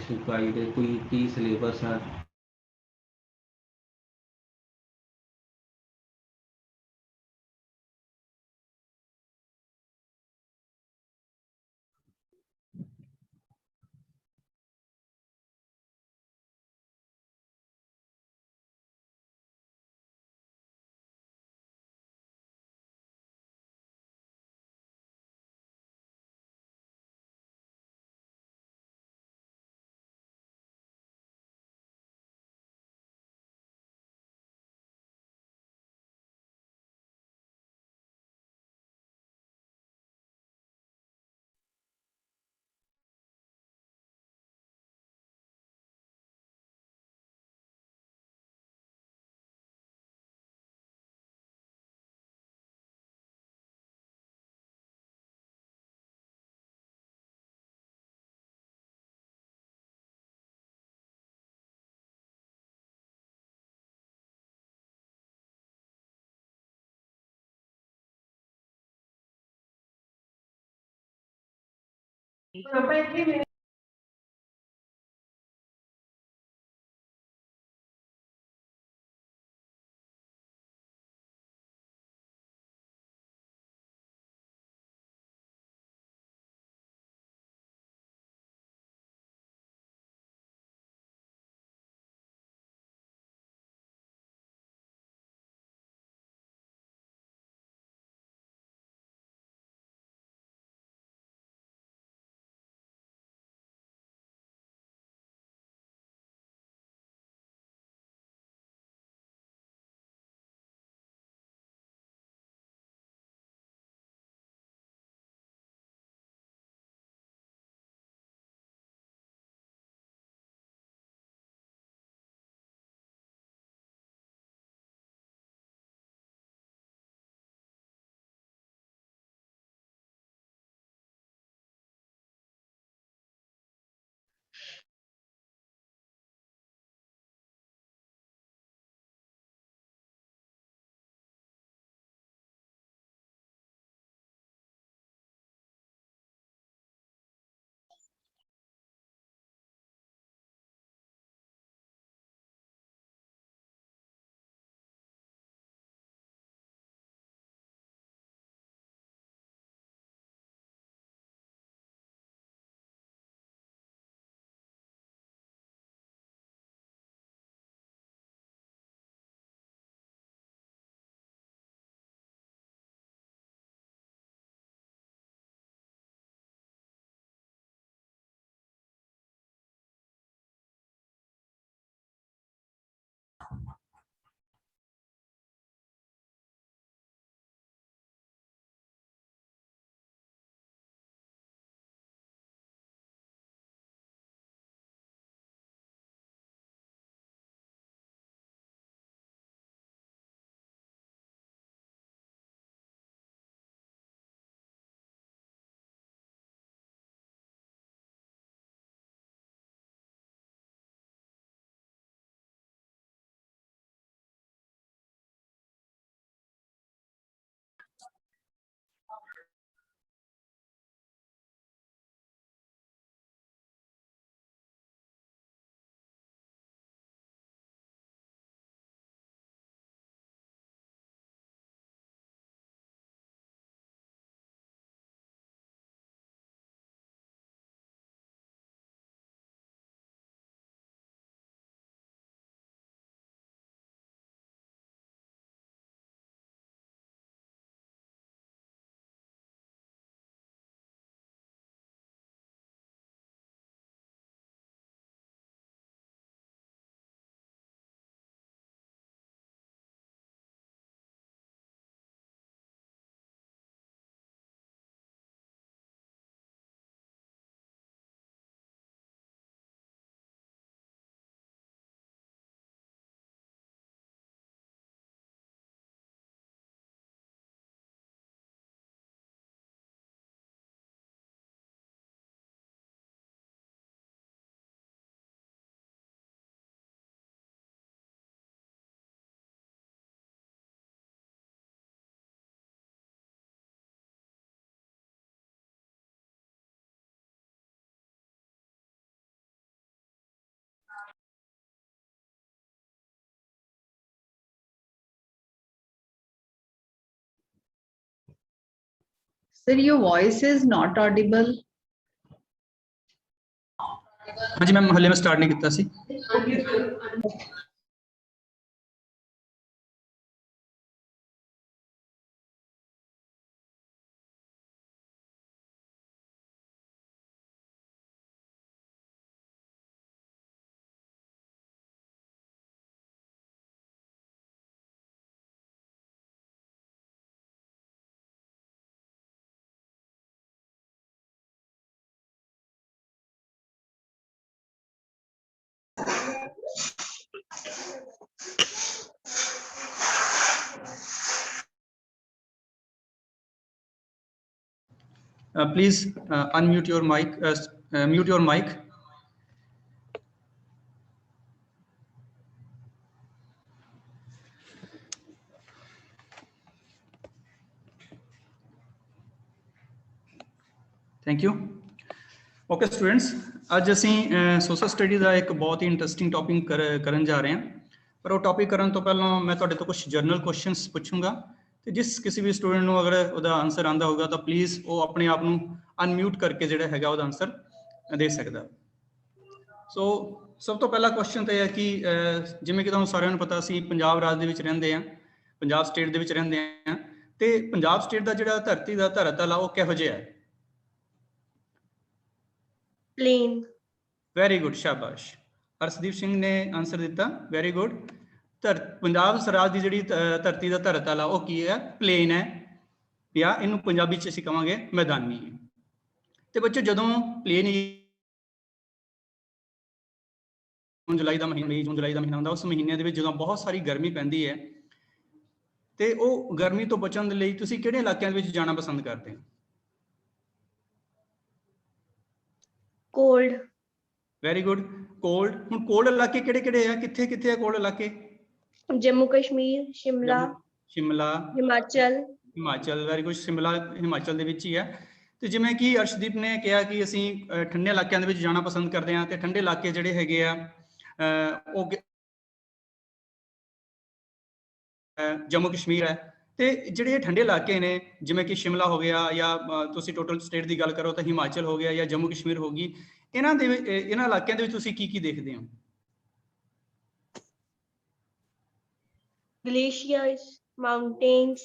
Interesting guide है, कोई की सिलेबस है? Sir, your voice is not audible. हाँ जी मैम, हले मैं स्टार्ट नहीं किया सी। Please unmute your mic, mute your mic. Thank you. Okay students, ਅੱਜ ਅਸੀਂ ਸੋਸ਼ਲ ਸਟੱਡੀ ਦਾ ਇੱਕ ਬਹੁਤ ਹੀ ਇੰਟਰਸਟਿੰਗ ਟੌਪਿਕ ਕਰਨ ਜਾ ਰਹੇ ਹਾਂ। ਪਰ ਉਹ ਟੌਪਿਕ ਕਰਨ ਤੋਂ ਪਹਿਲਾਂ ਮੈਂ ਤੁਹਾਡੇ ਤੋਂ ਕੁਝ ਜਨਰਲ ਕੁਐਸਚਨਸ ਪੁੱਛੂੰਗਾ ਤੇ ਜਿਸ ਕਿਸੇ ਵੀ ਸਟੂਡੈਂਟ ਨੂੰ ਅਗਰ ਉਹਦਾ ਆਨਸਰ ਆਂਦਾ ਹੋਊਗਾ ਤਾਂ ਪਲੀਜ਼ ਉਹ ਆਪਣੇ ਆਪ ਨੂੰ ਅਨਮਿਊਟ ਕਰਕੇ ਜਿਹੜਾ ਹੈਗਾ ਉਹਦਾ ਆਨਸਰ ਦੇ ਸਕਦਾ। ਸੋ ਸਭ ਤੋਂ ਪਹਿਲਾ ਕੁਐਸਚਨ ਤਾਂ ਇਹ ਹੈ ਕਿ ਜਿਵੇਂ ਕਿ ਤੁਹਾਨੂੰ ਸਾਰਿਆਂ ਨੂੰ ਪਤਾ ਅਸੀਂ ਪੰਜਾਬ ਰਾਜ ਦੇ ਵਿੱਚ ਰਹਿੰਦੇ ਹਾਂ, ਪੰਜਾਬ ਸਟੇਟ ਦੇ ਵਿੱਚ ਰਹਿੰਦੇ ਹਾਂ ਤੇ ਪੰਜਾਬ ਸਟੇਟ ਦਾ ਜਿਹੜਾ ਧਰਤੀ ਦਾ ਧਰਤਲ ਆ ਉਹ ਕਿਹੋ ਜਿਹਾ ਹੈ? Plain. ਵੈਰੀ ਗੁੱਡ, ਸ਼ਾਬਾਸ਼। ਹਰਸ਼ਦੀਪ ਸਿੰਘ ਨੇ ਆਨਸਰ ਦਿੱਤਾ, ਵੈਰੀ ਗੁੱਡ। ਪੰਜਾਬ ਰਾਜ ਦੀ ਜਿਹੜੀ ਧਰਤੀ ਦਾ ਧਰਤਲ ਆ ਉਹ ਕੀ ਹੈ? ਪਲੇਨ ਹੈ, ਜਾਂ ਇਹਨੂੰ ਪੰਜਾਬੀ ਚ ਅਸੀਂ ਕਹਾਂਗੇ ਮੈਦਾਨੀ। ਤੇ ਬੱਚੋ ਜਦੋਂ ਪਲੇਨ ਜੂਨ ਜੁਲਾਈ ਦਾ ਮਹੀਨਾ, ਜੂਨ ਜੁਲਾਈ ਦਾ ਮਹੀਨਾ ਹੁੰਦਾ, ਉਸ ਮਹੀਨੇ ਦੇ ਵਿੱਚ ਜਦੋਂ ਬਹੁਤ ਸਾਰੀ ਗਰਮੀ ਪੈਂਦੀ ਹੈ ਤੇ ਉਹ ਗਰਮੀ ਤੋਂ ਬਚਣ ਦੇ ਲਈ ਤੁਸੀਂ ਕਿਹੜੇ ਇਲਾਕਿਆਂ ਦੇ ਵਿੱਚ ਜਾਣਾ ਪਸੰਦ ਕਰਦੇ ਹੋ? Cold. Very good, cold. ਹੁਣ ਕੋਲਡ ਇਲਾਕੇ ਕਿਹੜੇ ਕਿਹੜੇ ਆ, ਕਿੱਥੇ ਕਿੱਥੇ ਆ ਕੋਲਡ ਇਲਾਕੇ? Jammu Kashmir, Shimla, Shimla, Himachal. Himachal, very good. Shimla Himachal ਦੇ ਵਿੱਚ ਹੀ ਹੈ। ਤੇ ਜਿਵੇਂ ਕਿ ਅਰਸ਼ਦੀਪ ਨੇ ਕਿਹਾ ਕਿ ਅਸੀਂ ਠੰਡੇ ਇਲਾਕਿਆਂ ਦੇ ਵਿੱਚ ਜਾਣਾ ਪਸੰਦ ਕਰਦੇ ਹਾਂ ਤੇ ਠੰਡੇ ਇਲਾਕੇ ਜਿਹੜੇ ਹੈਗੇ ਆ ਉਹ ਜੰਮੂ ਕਸ਼ਮੀਰ ਹੈ। ਤੇ ਜਿਹੜੇ ਠੰਡੇ ਇਲਾਕੇ ਨੇ ਜਿਵੇਂ ਕਿ ਸ਼ਿਮਲਾ ਹੋ ਗਿਆ, ਜਾਂ ਤੁਸੀਂ ਟੋਟਲ ਸਟੇਟ ਦੀ ਗੱਲ ਕਰੋ ਤਾਂ ਹਿਮਾਚਲ ਹੋ ਗਿਆ ਜਾਂ ਜੰਮੂ ਕਸ਼ਮੀਰ ਹੋ ਗਈ, ਇਹਨਾਂ ਇਲਾਕਿਆਂ ਦੇ ਵਿੱਚ ਤੁਸੀਂ ਕੀ ਕੀ ਦੇਖਦੇ ਹੋ? Glaciers, mountains.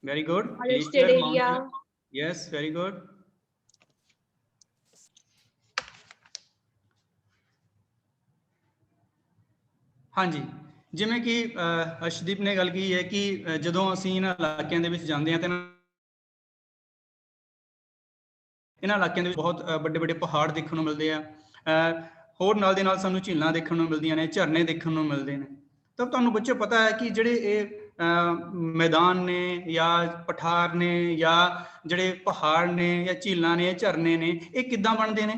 Very good. Forested area. Yes, very good. ਹਾਂਜੀ, ਜਿਵੇਂ ਕਿ ਅਰਸ਼ਦੀਪ ਨੇ ਗੱਲ ਕੀ ਹੈ ਕਿ ਜਦੋਂ ਅਸੀਂ ਇਹਨਾਂ ਇਲਾਕਿਆਂ ਦੇ ਵਿੱਚ ਜਾਂਦੇ ਹਾਂ ਤੇ ਇਹਨਾਂ ਇਲਾਕਿਆਂ ਦੇ ਵਿੱਚ ਬਹੁਤ ਵੱਡੇ ਵੱਡੇ ਪਹਾੜ ਦੇਖਣ ਨੂੰ ਮਿਲਦੇ ਆ, ਹੋਰ ਨਾਲ ਦੇ ਨਾਲ ਸਾਨੂੰ ਝੀਲਾਂ ਦੇਖਣ ਨੂੰ ਮਿਲਦੀਆਂ ਨੇ, ਝਰਨੇ ਦੇਖਣ ਨੂੰ ਮਿਲਦੇ ਨੇ। ਤਾਂ ਤੁਹਾਨੂੰ ਬੱਚੇ ਪਤਾ ਹੈ ਕਿ ਜਿਹੜੇ ਇਹ ਮੈਦਾਨ ਨੇ ਜਾਂ ਪਠਾਰ ਨੇ ਜਾਂ ਜਿਹੜੇ ਪਹਾੜ ਨੇ ਜਾਂ ਝੀਲਾਂ ਨੇ, ਝਰਨੇ ਨੇ, ਇਹ ਕਿੱਦਾਂ ਬਣਦੇ ਨੇ?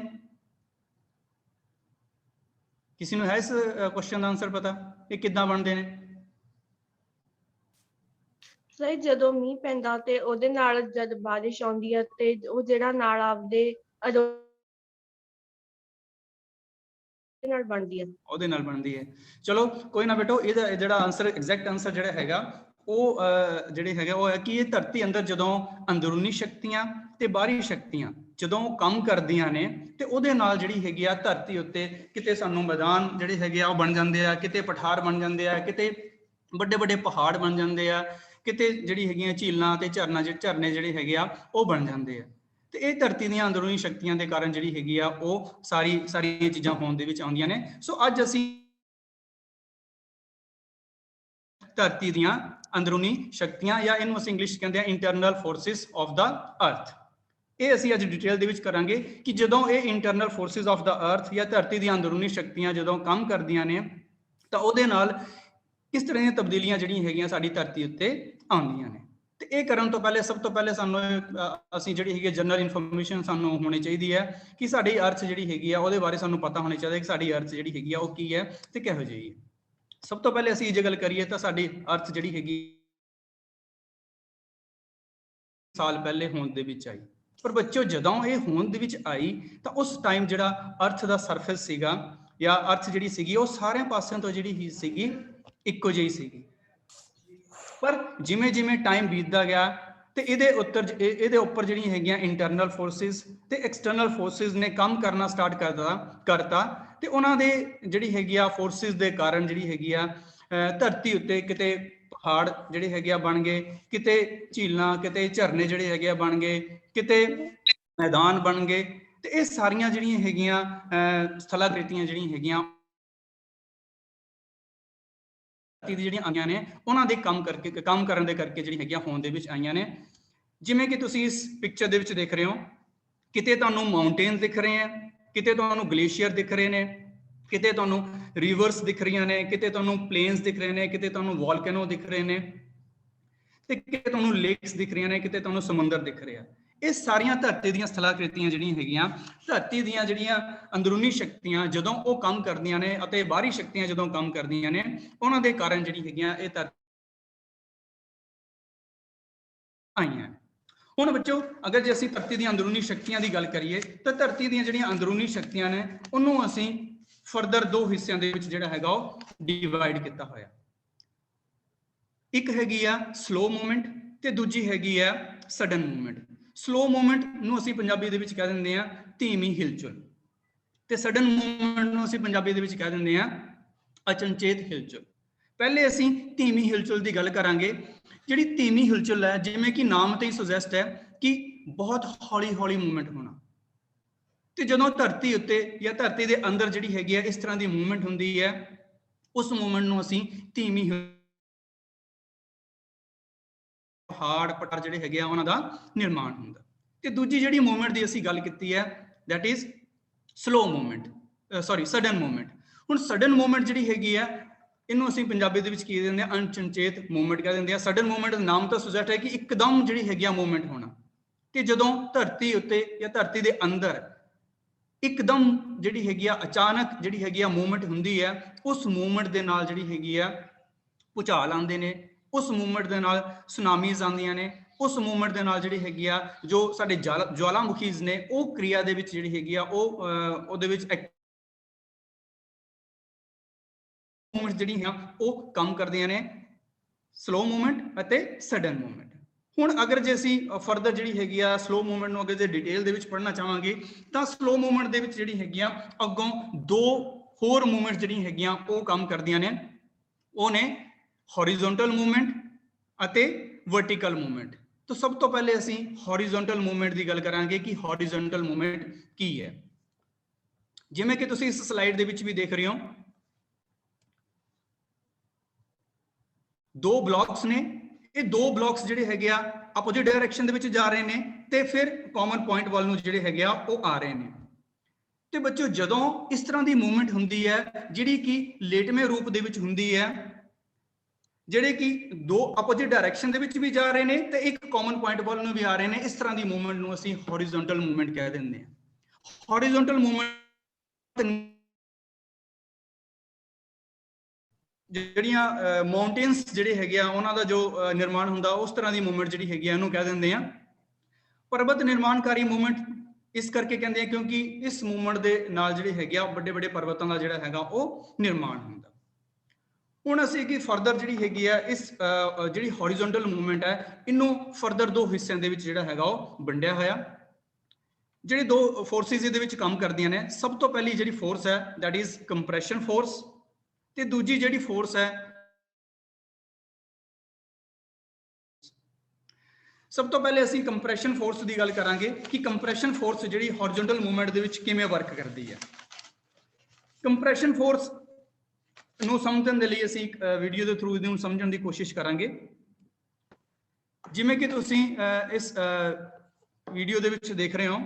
ਕਿਸੇ ਨੂੰ ਹੈ ਇਸ ਕੁਐਸਚਨ ਦਾ ਆਨਸਰ ਪਤਾ ਇਹ ਕਿੱਦਾਂ ਬਣਦੇ ਨੇ? ਸਰ ਜਦੋਂ ਮੀਂਹ ਪੈਂਦਾ ਤੇ ਉਹਦੇ ਨਾਲ ਜਦ ਬਾਰਿਸ਼ ਆਉਂਦੀ ਹੈ ਤੇ ਉਹ ਜਿਹੜਾ ਨਾਲ ਆਪਦੇ ਨਾਲ ਬਣਦੀ ਹੈ, ਉਹਦੇ ਨਾਲ ਬਣਦੀ ਹੈ। ਚਲੋ ਕੋਈ ਨਾ ਬੇਟੋ, ਇਹਦਾ ਜਿਹੜਾ ਆਨਸਰ ਐਗਜ਼ੈਕਟ ਆਨਸਰ ਜਿਹੜਾ ਹੈਗਾ ਉਹ ਜਿਹੜੇ ਹੈਗਾ ਉਹ ਹੈ ਕਿ ਇਹ ਧਰਤੀ ਅੰਦਰ ਜਦੋਂ ਅੰਦਰੂਨੀ ਸ਼ਕਤੀਆਂ ਤੇ ਬਾਹਰੀ ਸ਼ਕਤੀਆਂ ਜਦੋਂ ਕੰਮ ਕਰਦੀਆਂ ਨੇ ਤੇ ਉਹਦੇ ਨਾਲ ਜਿਹੜੀ ਹੈਗੀ ਆ ਧਰਤੀ ਉੱਤੇ ਕਿਤੇ ਸਾਨੂੰ ਮੈਦਾਨ ਜਿਹੜੇ ਹੈਗੇ ਆ ਉਹ ਬਣ ਜਾਂਦੇ ਆ, ਕਿਤੇ ਪਠਾਰ ਬਣ ਜਾਂਦੇ ਆ, ਕਿਤੇ ਵੱਡੇ ਵੱਡੇ ਪਹਾੜ ਬਣ ਜਾਂਦੇ ਆ, ਕਿਤੇ ਜਿਹੜੀ ਹੈਗੀਆਂ ਝੀਲਾਂ ਤੇ ਝਰਨੇ ਜਿਹੜੇ ਹੈਗੇ ਆ ਉਹ ਬਣ ਜਾਂਦੇ ਆ। ਤੇ ਇਹ ਧਰਤੀ ਦੀਆਂ ਅੰਦਰੂਨੀ ਸ਼ਕਤੀਆਂ ਦੇ ਕਾਰਨ ਜਿਹੜੀ ਹੈਗੀ ਆ ਉਹ ਸਾਰੀਆਂ ਚੀਜ਼ਾਂ ਹੋਣ ਦੇ ਵਿੱਚ ਆਉਂਦੀਆਂ ਨੇ। ਸੋ ਅੱਜ ਅਸੀਂ ਧਰਤੀ ਦੀਆਂ ਅੰਦਰੂਨੀ ਸ਼ਕਤੀਆਂ ਜਾਂ ਇਹਨੂੰ ਅਸੀਂ ਇੰਗਲਿਸ਼ ਕਹਿੰਦੇ ਆ ਇੰਟਰਨਲ ਫੋਰਸਿਸ ਆਫ ਦਾ ਅਰਥ, ਇਹ ਅਸੀਂ ਅੱਜ ਡਿਟੇਲ ਦੇ ਵਿੱਚ ਕਰਾਂਗੇ ਕਿ ਜਦੋਂ ਇਹ ਇੰਟਰਨਲ ਫੋਰਸਿਸ ਆਫ ਦਾ ਅਰਥ ਜਾਂ ਧਰਤੀ ਦੀਆਂ ਅੰਦਰੂਨੀ ਸ਼ਕਤੀਆਂ ਜਦੋਂ ਕੰਮ ਕਰਦੀਆਂ ਨੇ ਤਾਂ ਉਹਦੇ ਨਾਲ ਕਿਸ ਤਰ੍ਹਾਂ ਦੀਆਂ ਤਬਦੀਲੀਆਂ ਜਿਹੜੀਆਂ ਹੈਗੀਆਂ ਸਾਡੀ ਧਰਤੀ ਉੱਤੇ ਆਉਂਦੀਆਂ ਨੇ। ਤੇ ਇਹ ਕਰਨ ਤੋਂ ਪਹਿਲੇ ਸਭ ਤੋਂ ਪਹਿਲੇ ਸਾਨੂੰ ਅਸੀਂ ਜਿਹੜੀ ਹੈਗੀ ਜਨਰਲ ਇਨਫੋਰਮੇਸ਼ਨ ਸਾਨੂੰ ਹੋਣੀ ਚਾਹੀਦੀ ਹੈ ਕਿ ਸਾਡੀ ਅਰਥ ਜਿਹੜੀ ਹੈਗੀ ਆ ਉਹਦੇ ਬਾਰੇ ਸਾਨੂੰ ਪਤਾ ਹੋਣਾ ਚਾਹੀਦਾ ਕਿ ਸਾਡੀ ਅਰਥ ਜਿਹੜੀ ਹੈਗੀ ਆ ਉਹ ਕੀ ਹੈ ਤੇ ਕਿਹੋ ਜਿਹੀ ਹੈ। ਸਭ ਤੋਂ ਪਹਿਲੇ ਅਸੀਂ ਜੇ ਗੱਲ ਕਰੀਏ ਤਾਂ ਸਾਡੀ ਅਰਥ ਜਿਹੜੀ ਹੈਗੀ ਸਾਲ ਪਹਿਲੇ ਹੋਂਦ ਦੇ ਵਿੱਚ ਆਈ। ਪਰ ਬੱਚਿਓ ਜਦੋਂ ਇਹ ਹੋਂਦ ਦੇ ਵਿੱਚ ਆਈ ਤਾਂ ਉਸ ਟਾਈਮ ਜਿਹੜਾ ਅਰਥ ਦਾ ਸਰਫੇਸ ਸੀਗਾ ਜਾਂ ਅਰਥ ਜਿਹੜੀ ਸੀਗੀ ਉਹ ਸਾਰਿਆਂ ਪਾਸਿਆਂ ਤੋਂ ਜਿਹੜੀ ਹੀ ਸੀਗੀ ਇੱਕੋ ਜਿਹੀ ਸੀਗੀ। ਪਰ ਜਿਵੇਂ ਜਿਵੇਂ ਟਾਈਮ ਬੀਤਦਾ ਗਿਆ ਤੇ ਇਹਦੇ ਉੱਪਰ ਜਿਹੜੀਆਂ ਹੈਗੀਆਂ ਇੰਟਰਨਲ ਫੋਰਸਿਸ ਤੇ ਐਕਸਟਰਨਲ ਫੋਰਸਿਸ ਨੇ ਕੰਮ ਕਰਨਾ ਸਟਾਰਟ ਕਰਤਾ ਤੇ ਉਹਨਾਂ ਦੇ ਜਿਹੜੀ ਹੈਗੀ ਆ ਫੋਰਸਿਸ ਦੇ ਕਾਰਨ ਜਿਹੜੀ ਹੈਗੀ ਆ ਧਰਤੀ ਉੱਤੇ ਕਿਤੇ ਪਹਾੜ ਜਿਹੜੇ ਹੈਗੇ ਆ ਬਣ ਗਏ, ਕਿਤੇ ਝੀਲਾਂ, ਕਿਤੇ ਝਰਨੇ ਜਿਹੜੇ ਹੈਗੇ ਆ ਬਣ ਗਏ, ਕਿਤੇ ਮੈਦਾਨ ਬਣ ਗਏ। ਤੇ ਇਹ ਸਾਰੀਆਂ ਜਿਹੜੀਆਂ ਹੈਗੀਆਂ ਸਥਲਾਕ੍ਰਿਤੀਆਂ ਜਿਹੜੀਆਂ ਹੈਗੀਆਂ ਦੀ ਜਿਹੜੀਆਂ ਆਈਆਂ ਨੇ ਉਹਨਾਂ ਦੇ ਕੰਮ ਕਰਨ ਦੇ ਕਰਕੇ ਜਿਹੜੀ ਹੈਗੀਆਂ ਹੋਂਦ ਦੇ ਵਿੱਚ ਆਈਆਂ ਨੇ। ਜਿਵੇਂ ਕਿ ਤੁਸੀਂ ਇਸ ਪਿਕਚਰ ਦੇ ਵਿੱਚ ਦੇਖ ਰਹੇ ਹੋ, ਕਿਤੇ ਤੁਹਾਨੂੰ ਮਾਊਂਟੇਨਸ ਦਿਖ ਰਹੇ ਆ, ਕਿਤੇ ਤੁਹਾਨੂੰ ਗਲੇਸ਼ੀਅਰ ਦਿਖ ਰਹੇ ਨੇ, ਕਿਤੇ ਤੁਹਾਨੂੰ ਰਿਵਰਸ ਦਿਖ ਰਹੀਆਂ ਨੇ, ਕਿਤੇ ਤੁਹਾਨੂੰ ਪਲੇਨਸ ਦਿਖ ਰਹੇ ਨੇ, ਕਿਤੇ ਤੁਹਾਨੂੰ ਵੋਲਕੈਨੋ ਦਿਖ ਰਹੇ ਨੇ, ਤੇ ਕਿਤੇ ਤੁਹਾਨੂੰ ਲੇਕਸ ਦਿਖ ਰਹੀਆਂ ਨੇ, ਕਿਤੇ ਤੁਹਾਨੂੰ ਸਮੁੰਦਰ ਦਿਖ ਰਿਹਾ। ਇਹ ਸਾਰੀਆਂ ਧਰਤੀ ਦੀਆਂ ਸਥਲਾਕ੍ਰਿਤੀਆਂ ਜਿਹੜੀਆਂ ਹੈਗੀਆਂ, ਧਰਤੀ ਦੀਆਂ ਜਿਹੜੀਆਂ ਅੰਦਰੂਨੀ ਸ਼ਕਤੀਆਂ ਜਦੋਂ ਉਹ ਕੰਮ ਕਰਦੀਆਂ ਨੇ ਅਤੇ ਬਾਹਰੀ ਸ਼ਕਤੀਆਂ ਜਦੋਂ ਕੰਮ ਕਰਦੀਆਂ ਨੇ, ਉਹਨਾਂ ਦੇ ਕਾਰਨ ਜਿਹੜੀ ਹੈਗੀਆਂ ਇਹ ਧਰਤੀ ਆਈਆਂ। ਹੁਣ ਬੱਚੋ, ਅਗਰ ਜੇ ਅਸੀਂ ਧਰਤੀ ਦੀਆਂ ਅੰਦਰੂਨੀ ਸ਼ਕਤੀਆਂ ਦੀ ਗੱਲ ਕਰੀਏ ਤਾਂ ਧਰਤੀ ਦੀਆਂ ਜਿਹੜੀਆਂ ਅੰਦਰੂਨੀ ਸ਼ਕਤੀਆਂ ਨੇ ਉਹਨੂੰ ਅਸੀਂ ਫਰਦਰ ਦੋ ਹਿੱਸਿਆਂ ਦੇ ਵਿੱਚ ਜਿਹੜਾ ਹੈਗਾ ਉਹ ਡਿਵਾਈਡ ਕੀਤਾ ਹੋਇਆ। ਇੱਕ ਹੈਗੀ ਆ ਸਲੋ ਮੂਵਮੈਂਟ ਤੇ ਦੂਜੀ ਹੈਗੀ ਆ ਸਡਨ ਮੂਵਮੈਂਟ। ਸਲੋ ਮੂਵਮੈਂਟ ਨੂੰ ਅਸੀਂ ਪੰਜਾਬੀ ਦੇ ਵਿੱਚ ਕਹਿ ਦਿੰਦੇ ਆ ਧੀਮੀ ਹਿਲਚੁਲ, ਤੇ ਸਡਨ ਮੂਵਮੈਂਟ ਨੂੰ ਅਸੀਂ ਪੰਜਾਬੀ ਦੇ ਵਿੱਚ ਕਹਿ ਦਿੰਦੇ ਆ ਅਚਨਚੇਤ ਹਿਲਚੁਲ। ਪਹਿਲੇ ਅਸੀਂ ਧੀਮੀ ਹਿਲਚੁਲ ਦੀ ਗੱਲ ਕਰਾਂਗੇ। ਜਿਹੜੀ ਧੀਮੀ ਹਿਲਚੁਲ ਹੈ, ਜਿਵੇਂ ਕਿ ਨਾਮ ਤੇ ਹੀ ਸੁਜੈਸਟ ਹੈ ਕਿ ਬਹੁਤ ਹੌਲੀ ਹੌਲੀ ਮੂਵਮੈਂਟ ਹੋਣਾ, ਤੇ ਜਦੋਂ ਧਰਤੀ ਉੱਤੇ ਜਾਂ ਧਰਤੀ ਦੇ ਅੰਦਰ ਜਿਹੜੀ ਹੈਗੀ ਹੈ ਇਸ ਤਰ੍ਹਾਂ ਦੀ ਮੂਵਮੈਂਟ ਹੁੰਦੀ ਹੈ, ਉਸ ਮੂਵਮੈਂਟ ਨੂੰ ਅਸੀਂ ਧੀਮੀ ਪਹਾੜ ਪੱਥਰ ਜਿਹੜੇ ਹੈਗੇ ਆ ਉਹਨਾਂ ਦਾ ਨਿਰਮਾਣ ਹੁੰਦਾ। ਤੇ ਦੂਜੀ ਜਿਹੜੀ ਮੂਵਮੈਂਟ ਦੀ ਅਸੀਂ ਗੱਲ ਕੀਤੀ ਹੈ that is slow movement, sudden movement. ਹੁਣ ਸਡਨ ਮੂਵਮੈਂਟ ਜਿਹੜੀ ਹੈਗੀ ਆ ਇਹਨੂੰ ਅਸੀਂ ਪੰਜਾਬੀ ਦੇ ਵਿੱਚ ਕੀ ਦਿੰਦੇ ਆ ਅਣਚਨਚੇਤ ਮੂਵਮੈਂਟ ਕਹਿ ਦਿੰਦੇ ਆ। ਸਡਨ ਮੂਵਮੈਂਟ ਦਾ ਨਾਮ ਤਾਂ ਸੁਜੈਸਟ ਹੈ ਕਿ ਇੱਕਦਮ ਜਿਹੜੀ ਹੈਗੀ ਆ ਮੂਵਮੈਂਟ ਹੋਣਾ, ਤੇ ਜਦੋਂ ਧਰਤੀ ਉੱਤੇ ਜਾਂ ਧਰਤੀ ਦੇ ਅੰਦਰ ਇੱਕਦਮ ਜਿਹੜੀ ਹੈਗੀ ਆ ਅਚਾਨਕ ਜਿਹੜੀ ਹੈਗੀ ਆ ਮੂਵਮੈਂਟ ਹੁੰਦੀ ਹੈ, ਉਸ ਮੂਵਮੈਂਟ ਦੇ ਨਾਲ ਜਿਹੜੀ ਹੈਗੀ ਆ ਭੂਚਾਲ ਆਉਂਦੇ ਨੇ, ਉਸ ਮੂਵਮੈਂਟ ਦੇ ਨਾਲ ਸੁਨਾਮੀਜ਼ ਆਉਂਦੀਆਂ ਨੇ, ਉਸ ਮੂਵਮੈਂਟ ਦੇ ਨਾਲ ਜਿਹੜੀ ਹੈਗੀ ਆ ਜੋ ਸਾਡੇ ਜਵਾਲਾਮੁਖੀਜ਼ ਨੇ ਉਹ ਕਿਰਿਆ ਦੇ ਵਿੱਚ ਜਿਹੜੀ ਹੈਗੀ ਆ ਉਹਦੇ ਵਿੱਚ ਮੂਵਮੈਂਟ ਜਿਹੜੀ ਆ ਉਹ ਕੰਮ ਕਰਦੀਆਂ ਨੇ, ਸਲੋ ਮੂਵਮੈਂਟ ਅਤੇ ਸਡਨ ਮੂਵਮੈਂਟ। ਹੁਣ ਅਗਰ ਜੇ ਅਸੀਂ ਫਰਦਰ ਜਿਹੜੀ ਹੈਗੀ ਆ ਸਲੋ ਮੂਵਮੈਂਟ ਨੂੰ ਅਗਰ ਜੇ ਡਿਟੇਲ ਦੇ ਵਿੱਚ ਪੜ੍ਹਨਾ ਚਾਹਾਂਗੇ ਤਾਂ ਸਲੋ ਮੂਵਮੈਂਟ ਦੇ ਵਿੱਚ ਜਿਹੜੀ ਹੈਗੀ ਆ ਅੱਗੋਂ ਦੋ ਹੋਰ ਮੂਵਮੈਂਟ ਜਿਹੜੀਆਂ ਹੈਗੀਆਂ ਉਹ ਕੰਮ ਕਰਦੀਆਂ ਨੇ। ਉਹ ਨੇ ਹੌਰੀਜ਼ੌਂਟਲ ਮੂਵਮੈਂਟ ਅਤੇ ਵਰਟੀਕਲ ਮੂਵਮੈਂਟ। ਤਾਂ ਸਭ ਤੋਂ ਪਹਿਲੇ ਅਸੀਂ ਹੌਰੀਜ਼ੌਂਟਲ ਮੂਵਮੈਂਟ ਦੀ ਗੱਲ ਕਰਾਂਗੇ ਕਿ ਹੌਰੀਜ਼ੌਂਟਲ ਮੂਵਮੈਂਟ ਕੀ ਹੈ। ਜਿਵੇਂ ਕਿ ਤੁਸੀਂ ਇਸ ਸਲਾਈਡ ਦੇ ਵਿੱਚ ਵੀ ਦੇਖ ਰਹੇ ਹੋ, ਦੋ ਬਲੌਕਸ ਨੇ। ਇਹ ਦੋ ਬਲੌਕਸ ਜਿਹੜੇ ਹੈਗੇ ਆ ਆਪੋਜ਼ਿਟ ਡਾਇਰੈਕਸ਼ਨ ਦੇ ਵਿੱਚ ਜਾ ਰਹੇ ਨੇ ਤੇ ਫਿਰ ਕਾਮਨ ਪੁਆਇੰਟ ਵੱਲ ਨੂੰ ਜਿਹੜੇ ਹੈਗੇ ਆ ਉਹ ਆ ਰਹੇ ਨੇ। ਤੇ ਬੱਚੋ, ਜਦੋਂ ਇਸ ਤਰ੍ਹਾਂ ਦੀ ਮੂਵਮੈਂਟ ਹੁੰਦੀ ਹੈ ਜਿਹੜੀ ਕਿ ਲੇਟਵੇਂ ਰੂਪ ਦੇ ਵਿੱਚ ਹੁੰਦੀ ਹੈ, ਜਿਹੜੇ ਕਿ ਦੋ ਆਪੋਜ਼ਿਟ ਡਾਇਰੈਕਸ਼ਨ ਦੇ ਵਿੱਚ ਵੀ ਜਾ ਰਹੇ ਨੇ ਤੇ ਇੱਕ ਕਾਮਨ ਪੁਆਇੰਟ ਵੱਲ ਨੂੰ ਵੀ ਆ ਰਹੇ ਨੇ, ਇਸ ਤਰ੍ਹਾਂ ਦੀ ਮੂਵਮੈਂਟ ਨੂੰ ਅਸੀਂ ਹੌਰੀਜ਼ੌਂਟਲ ਮੂਵਮੈਂਟ ਕਹਿ ਦਿੰਦੇ ਹਾਂ। ਹੌਰੀਜ਼ੌਂਟਲ ਮੂਵਮੈਂਟ ਜਿਹੜੀਆਂ ਮਾਊਂਟੇਨਸ ਜਿਹੜੇ ਹੈਗੇ ਆ ਉਹਨਾਂ ਦਾ ਜੋ ਨਿਰਮਾਣ ਹੁੰਦਾ ਉਸ ਤਰ੍ਹਾਂ ਦੀ ਮੂਵਮੈਂਟ ਜਿਹੜੀ ਹੈਗੀ ਆ ਇਹਨੂੰ ਕਹਿ ਦਿੰਦੇ ਆ ਪਰਬਤ ਨਿਰਮਾਣਕਾਰੀ ਮੂਵਮੈਂਟ। ਇਸ ਕਰਕੇ ਕਹਿੰਦੇ ਆ ਕਿਉਂਕਿ ਇਸ ਮੂਵਮੈਂਟ ਦੇ ਨਾਲ ਜਿਹੜੇ ਹੈਗੇ ਆ ਵੱਡੇ ਵੱਡੇ ਪਰਬਤਾਂ ਦਾ ਜਿਹੜਾ ਹੈਗਾ ਉਹ ਨਿਰਮਾਣ ਹੁੰਦਾ। ਹੁਣ ਅਸੀਂ ਕੀ ਫਰਦਰ ਜਿਹੜੀ ਹੈਗੀ ਆ ਇਸ ਜਿਹੜੀ ਹੌਰੀਜ਼ੌਂਟਲ ਮੂਵਮੈਂਟ ਹੈ ਇਹਨੂੰ ਫਰਦਰ ਦੋ ਹਿੱਸਿਆਂ ਦੇ ਵਿੱਚ ਜਿਹੜਾ ਹੈਗਾ ਉਹ ਵੰਡਿਆ ਹੋਇਆ। ਜਿਹੜੇ ਦੋ ਫੋਰਸਿਸ ਇਹਦੇ ਵਿੱਚ ਕੰਮ ਕਰਦੀਆਂ ਨੇ, ਸਭ ਤੋਂ ਪਹਿਲੀ ਜਿਹੜੀ ਫੋਰਸ ਹੈ ਦੈਟ ਇਜ਼ ਕੰਪਰੈਸ਼ਨ ਫੋਰਸ, ਤੇ ਦੂਜੀ ਜਿਹੜੀ ਫੋਰਸ ਹੈ ਸਭ ਤੋਂ ਪਹਿਲੇ ਅਸੀਂ ਕੰਪਰੈਸ਼ਨ ਫੋਰਸ ਦੀ ਗੱਲ ਕਰਾਂਗੇ ਕਿ ਕੰਪਰੈਸ਼ਨ ਫੋਰਸ ਜਿਹੜੀ ਹੌਰੀਜ਼ੌਂਟਲ ਮੂਵਮੈਂਟ ਦੇ ਵਿੱਚ ਕਿਵੇਂ ਵਰਕ ਕਰਦੀ ਹੈ। ਕੰਪਰੈਸ਼ਨ ਫੋਰਸ ਨੂੰ ਸਮਝਣ ਦੇ ਲਈ ਅਸੀਂ ਇੱਕ ਵੀਡੀਓ ਦੇ ਥਰੂ ਇਹਨੂੰ ਸਮਝਣ ਦੀ ਕੋਸ਼ਿਸ਼ ਕਰਾਂਗੇ। ਜਿਵੇਂ ਕਿ ਤੁਸੀਂ ਇਸ ਵੀਡੀਓ ਦੇ ਵਿੱਚ ਦੇਖ ਰਹੇ ਹੋ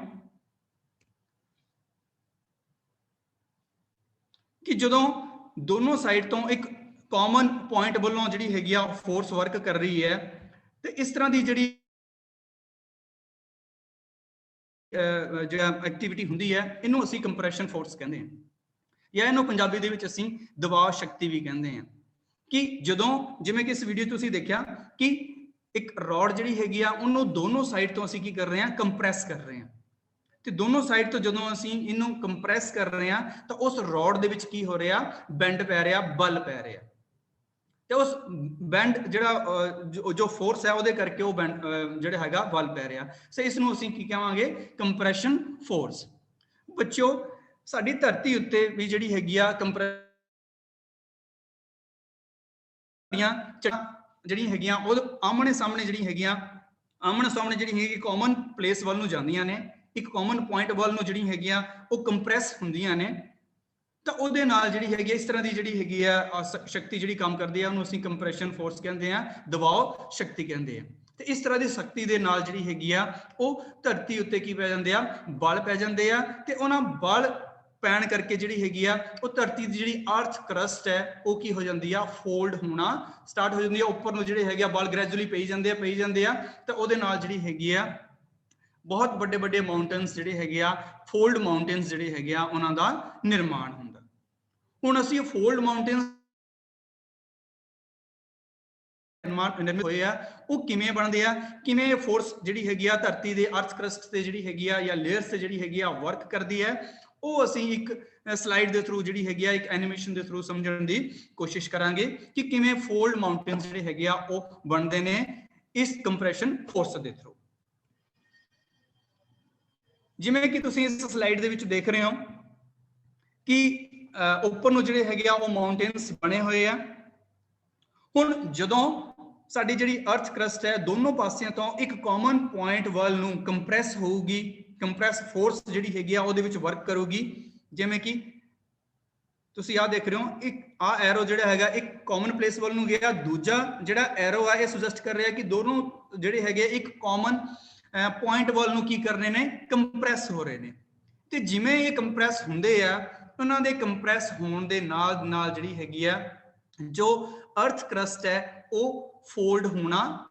ਕਿ ਜਦੋਂ ਦੋਨੋਂ ਸਾਈਡ ਤੋਂ ਇੱਕ ਕਾਮਨ ਪੁਆਇੰਟ ਵੱਲੋਂ ਜਿਹੜੀ ਹੈਗੀ ਆ ਫੋਰਸ ਵਰਕ ਕਰ ਰਹੀ ਹੈ, ਤੇ ਇਸ ਤਰ੍ਹਾਂ ਦੀ ਜਿਹੜੀ ਜਿਹੜਾ ਐਕਟੀਵਿਟੀ ਹੁੰਦੀ ਹੈ ਇਹਨੂੰ ਅਸੀਂ ਕੰਪਰੈਸ਼ਨ ਫੋਰਸ ਕਹਿੰਦੇ ਹਾਂ, ਜਾਂ ਇਹਨੂੰ ਪੰਜਾਬੀ ਦੇ ਵਿੱਚ ਅਸੀਂ ਦਬਾਅ ਸ਼ਕਤੀ ਵੀ ਕਹਿੰਦੇ ਹਾਂ। ਕਿ ਜਦੋਂ ਜਿਵੇਂ ਕਿ ਇਸ ਵੀਡੀਓ ਤੁਸੀਂ ਦੇਖਿਆ ਕਿ ਇੱਕ ਰੋਡ ਜਿਹੜੀ ਹੈਗੀ ਆ ਉਹਨੂੰ ਦੋਨੋਂ ਸਾਈਡ ਤੋਂ ਅਸੀਂ ਕੀ ਕਰ ਰਹੇ ਹਾਂ, ਕੰਪਰੈਸ ਕਰ ਰਹੇ ਹਾਂ, ਤੇ ਦੋਨੋਂ ਸਾਈਡ ਤੋਂ ਜਦੋਂ ਅਸੀਂ ਇਹਨੂੰ ਕੰਪਰੈਸ ਕਰ ਰਹੇ ਹਾਂ ਤਾਂ ਉਸ ਰੋਡ ਦੇ ਵਿੱਚ ਕੀ ਹੋ ਰਿਹਾ, ਬੈਂਡ ਪੈ ਰਿਹਾ, ਬਲ ਪੈ ਰਿਹਾ। ਤੇ ਉਸ ਬੈਂਡ ਜਿਹੜਾ ਜੋ ਫੋਰਸ ਹੈ ਉਹਦੇ ਕਰਕੇ ਉਹ ਬੈਂਡ ਜਿਹੜਾ ਹੈਗਾ ਵੱਲ ਪੈ ਰਿਹਾ, ਸੋ ਇਸ ਨੂੰ ਅਸੀਂ ਕੀ ਕਹਾਂਗੇ, ਕੰਪਰੈਸ਼ਨ ਫੋਰਸ। ਬੱਚਿਓ ਸਾਡੀ ਧਰਤੀ ਉੱਤੇ ਵੀ ਜਿਹੜੀ ਹੈਗੀ ਆ ਜਿਹੜੀਆਂ ਹੈਗੀਆਂ ਉਹ ਆਮਣੇ ਸਾਹਮਣੇ ਜਿਹੜੀ ਹੈਗੀਆਂ ਆਮਣੇ ਸਾਹਮਣੇ ਜਿਹੜੀ ਹੈਗੀ ਕਾਮਨ ਪਲੇਸ ਵੱਲ ਨੂੰ ਜਾਂਦੀਆਂ ਨੇ, ਇੱਕ ਕਾਮਨ ਪੁਆਇੰਟ ਵੱਲ ਨੂੰ ਜਿਹੜੀ ਹੈਗੀਆਂ ਉਹ ਕੰਪਰੈਸ ਹੁੰਦੀਆਂ ਨੇ, ਤਾਂ ਉਹਦੇ ਨਾਲ ਜਿਹੜੀ ਹੈਗੀ ਇਸ ਤਰ੍ਹਾਂ ਦੀ ਜਿਹੜੀ ਹੈਗੀ ਆ ਸ਼ਕਤੀ ਜਿਹੜੀ ਕੰਮ ਕਰਦੀ ਆ ਉਹਨੂੰ ਅਸੀਂ ਕੰਪਰੈਸ਼ਨ ਫੋਰਸ ਕਹਿੰਦੇ ਆ, ਦਬਾਅ ਸ਼ਕਤੀ ਕਹਿੰਦੇ ਆ। ਤੇ ਇਸ ਤਰ੍ਹਾਂ ਦੀ ਸ਼ਕਤੀ ਦੇ ਨਾਲ ਜਿਹੜੀ ਹੈਗੀ ਆ ਉਹ ਧਰਤੀ ਉੱਤੇ ਕੀ ਪੈ ਜਾਂਦੇ ਆ, ਬਲ ਪੈ ਜਾਂਦੇ ਆ, ਤੇ ਉਹਨਾਂ ਬਲ ਪੈਣ ਕਰਕੇ ਜਿਹੜੀ ਹੈਗੀ ਆ ਉਹ ਧਰਤੀ ਦੀ ਜਿਹੜੀ ਅਰਥ ਕਰਸਟ ਹੈ ਉਹ ਕੀ ਹੋ ਜਾਂਦੀ ਆ, ਫੋਲਡ ਹੋਣਾ ਸਟਾਰਟ ਹੋ ਜਾਂਦੀ ਆ, ਉੱਪਰ ਨੂੰ ਜਿਹੜੇ ਹੈਗੇ ਆ ਬਲ ਗ੍ਰੈਜੂਅਲੀ ਪਈ ਜਾਂਦੇ ਆ, ਤੇ ਉਹਦੇ ਨਾਲ ਜਿਹੜੀ ਹੈਗੀ ਆ ਬਹੁਤ ਵੱਡੇ ਵੱਡੇ ਮਾਊਂਟੇਨਸ ਜਿਹੜੇ ਹੈਗੇ ਆ, ਫੋਲਡ ਮਾਊਂਟੇਨਸ ਜਿਹੜੇ ਹੈਗੇ ਆ ਉਹਨਾਂ ਦਾ ਨਿਰਮਾਣ ਹੁੰਦਾ। ਹੁਣ ਅਸੀਂ ਇਹ ਫੋਲਡ ਮਾਊਂਟੇਨਸ ਨਿਰਮਿਤ ਹੋਏ ਆ, ਉਹ ਕਿਵੇਂ ਬਣਦੇ ਆ, ਕਿਵੇਂ ਇਹ ਫੋਰਸ ਜਿਹੜੀ ਹੈਗੀ ਆ ਧਰਤੀ ਦੇ ਅਰਥ ਕਰਸਟ ਤੇ ਜਿਹੜੀ ਹੈਗੀ ਆ ਜਾਂ ਲੇਅਰਸ ਤੇ ਜਿਹੜੀ ਹੈਗੀ ਆ ਵਰਕ ਕਰਦੀ ਹੈ, ਉਹ ਅਸੀਂ ਇੱਕ ਸਲਾਈਡ ਦੇ ਥਰੂ ਜਿਹੜੀ ਹੈਗੀ ਆ ਇੱਕ ਐਨੀਮੇਸ਼ਨ ਦੇ ਥਰੂ ਸਮਝਣ ਦੀ ਕੋਸ਼ਿਸ਼ ਕਰਾਂਗੇ ਕਿ ਕਿਵੇਂ ਫੋਲਡ ਮਾਊਂਟੇਨਸ ਜਿਹੜੇ ਹੈਗੇ ਆ ਉਹ ਬਣਦੇ ਨੇ ਇਸ ਕੰਪਰੈਸ਼ਨ ਫੋਰਸ ਦੇ ਥਰੂ। ਜਿਵੇਂ ਕਿ ਤੁਸੀਂ ਇਸ ਸਲਾਈਡ ਦੇ ਵਿੱਚ ਦੇਖ ਰਹੇ ਹੋ ਕਿ ਉੱਪਰ ਨੂੰ ਜਿਹੜੇ ਹੈਗੇ ਆ ਉਹ ਮਾਊਂਟੇਨਸ ਬਣੇ ਹੋਏ ਆ। ਹੁਣ ਜਦੋਂ ਸਾਡੀ ਜਿਹੜੀ ਅਰਥ ਕਰਸਟ ਹੈ ਦੋਨੋਂ ਪਾਸਿਆਂ ਤੋਂ ਇੱਕ ਕਾਮਨ ਪੁਆਇੰਟ ਵੱਲ ਨੂੰ ਕੰਪਰੈਸ ਹੋਊਗੀ, ਕੰਪਰੈਸ ਫੋਰਸ ਜਿਹੜੀ ਹੈਗੀ ਆ ਉਹਦੇ ਵਿੱਚ ਵਰਕ ਕਰੂਗੀ। ਜਿਵੇਂ ਕਿ ਤੁਸੀਂ ਆਹ ਦੇਖ ਰਹੇ ਹੋ, ਇੱਕ ਆ ਐਰੋ ਜਿਹੜਾ ਹੈਗਾ ਇੱਕ ਕਾਮਨ ਪਲੇਸ ਵੱਲ ਨੂੰ ਗਿਆ, ਦੂਜਾ ਜਿਹੜਾ ਐਰੋ ਆ ਇਹ ਸੁਜੈਸਟ ਕਰ ਰਿਹਾ ਕਿ ਦੋਨੋਂ ਜਿਹੜੇ ਹੈਗੇ ਇੱਕ ਕਾਮਨ ਪੁਆਇੰਟ ਵੱਲ ਨੂੰ ਕੀ ਕਰਨੇ ਨੇ, ਕੰਪਰੈਸ ਹੋ ਰਹੇ ਨੇ। ਤੇ ਜਿਵੇਂ ਇਹ ਕੰਪਰੈਸ ਹੁੰਦੇ ਆ, ਉਹਨਾਂ ਦੇ ਕੰਪਰੈਸ ਹੋਣ ਦੇ ਨਾਲ ਨਾਲ ਜਿਹੜੀ ਹੈਗੀ ਆ ਜੋ ਅਰਥ ਕਰਸਟ ਹੈ ਉਹ ਫੋਲਡ ਹੋਣਾ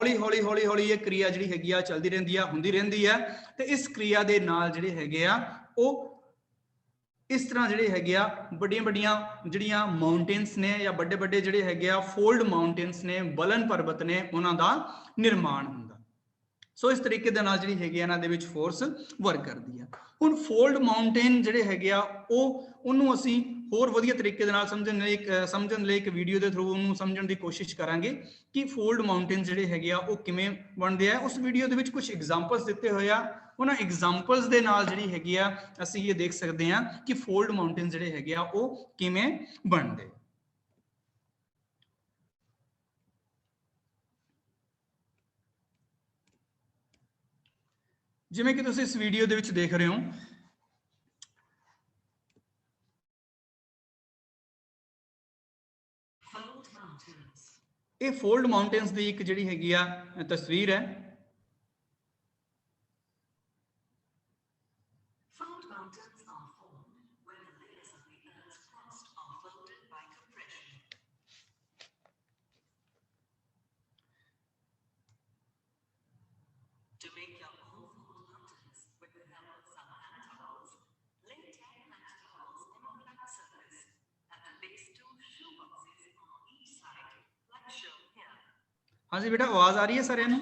ਹੌਲੀ ਇਹ ਕਿਰਿਆ ਜਿਹੜੀ ਹੈਗੀ ਆ ਚੱਲਦੀ ਰਹਿੰਦੀ ਆ, ਹੁੰਦੀ ਰਹਿੰਦੀ ਆ। ਤੇ ਇਸ ਕਿਰਿਆ ਦੇ ਨਾਲ ਜਿਹੜੇ ਹੈਗੇ ਆ ਉਹ ਇਸ ਤਰ੍ਹਾਂ ਜਿਹੜੇ ਹੈਗੇ ਆ ਵੱਡੀਆਂ ਜਿਹੜੀਆਂ ਮਾਊਂਟੇਨਸ ਨੇ ਜਾਂ ਵੱਡੇ ਜਿਹੜੇ ਹੈਗੇ ਆ ਫੋਲਡ ਮਾਊਂਟੇਨਸ ਨੇ, ਬਲਨ ਪਰਬਤ ਨੇ, ਉਹਨਾਂ ਦਾ ਨਿਰਮਾਣ ਹੁੰਦਾ। ਸੋ ਇਸ ਤਰੀਕੇ ਦੇ ਨਾਲ ਜਿਹੜੀ ਹੈਗੀ ਆ ਇਹਨਾਂ ਦੇ ਵਿੱਚ ਫੋਰਸ ਵਰਕ ਕਰਦੀ ਆ। ਹੁਣ ਫੋਲਡ ਮਾਊਂਟੇਨ ਜਿਹੜੇ ਹੈਗੇ ਆ ਉਹਨੂੰ ਅਸੀਂ ਹੋਰ ਵਧੀਆ ਤਰੀਕੇ ਦੇ ਨਾਲ ਸਮਝਣ ਲਈ ਇੱਕ ਵੀਡੀਓ ਦੇ ਥਰੂ ਉਹਨੂੰ ਸਮਝਣ ਦੀ ਕੋਸ਼ਿਸ਼ ਕਰਾਂਗੇ ਕਿ ਫੋਲਡ ਮਾਊਂਟੇਨ ਜਿਹੜੇ ਹੈਗੇ ਆ ਉਹ ਕਿਵੇਂ ਬਣਦੇ ਆ। ਉਸ ਵੀਡੀਓ ਦੇ ਵਿੱਚ ਕੁਝ ਐਗਜ਼ਾਮਪਲਸ ਦਿੱਤੇ ਹੋਏ ਆ, ਉਹਨਾਂ ਐਗਜ਼ਾਮਪਲਸ ਦੇ ਨਾਲ ਜਿਹੜੀ ਹੈਗੀ ਆ ਅਸੀਂ ਇਹ ਦੇਖ ਸਕਦੇ ਆ ਕਿ ਫੋਲਡ ਮਾਊਂਟੇਨ ਜਿਹੜੇ ਹੈਗੇ ਆ ਉਹ ਕਿਵੇਂ ਬਣਦੇ। ਜਿਵੇਂ ਕਿ ਤੁਸੀਂ ਇਸ ਵੀਡੀਓ ਦੇ ਵਿੱਚ ਦੇਖ ਰਹੇ ਹੋ, ਇਹ ਫੋਲਡ ਮਾਊਂਟੇਨਸ ਦੀ ਇੱਕ ਜਿਹੜੀ ਹੈਗੀ ਆ ਤਸਵੀਰ ਹੈ। हाँ जी बेटा, आवाज आ रही है सारे ਨੂੰ?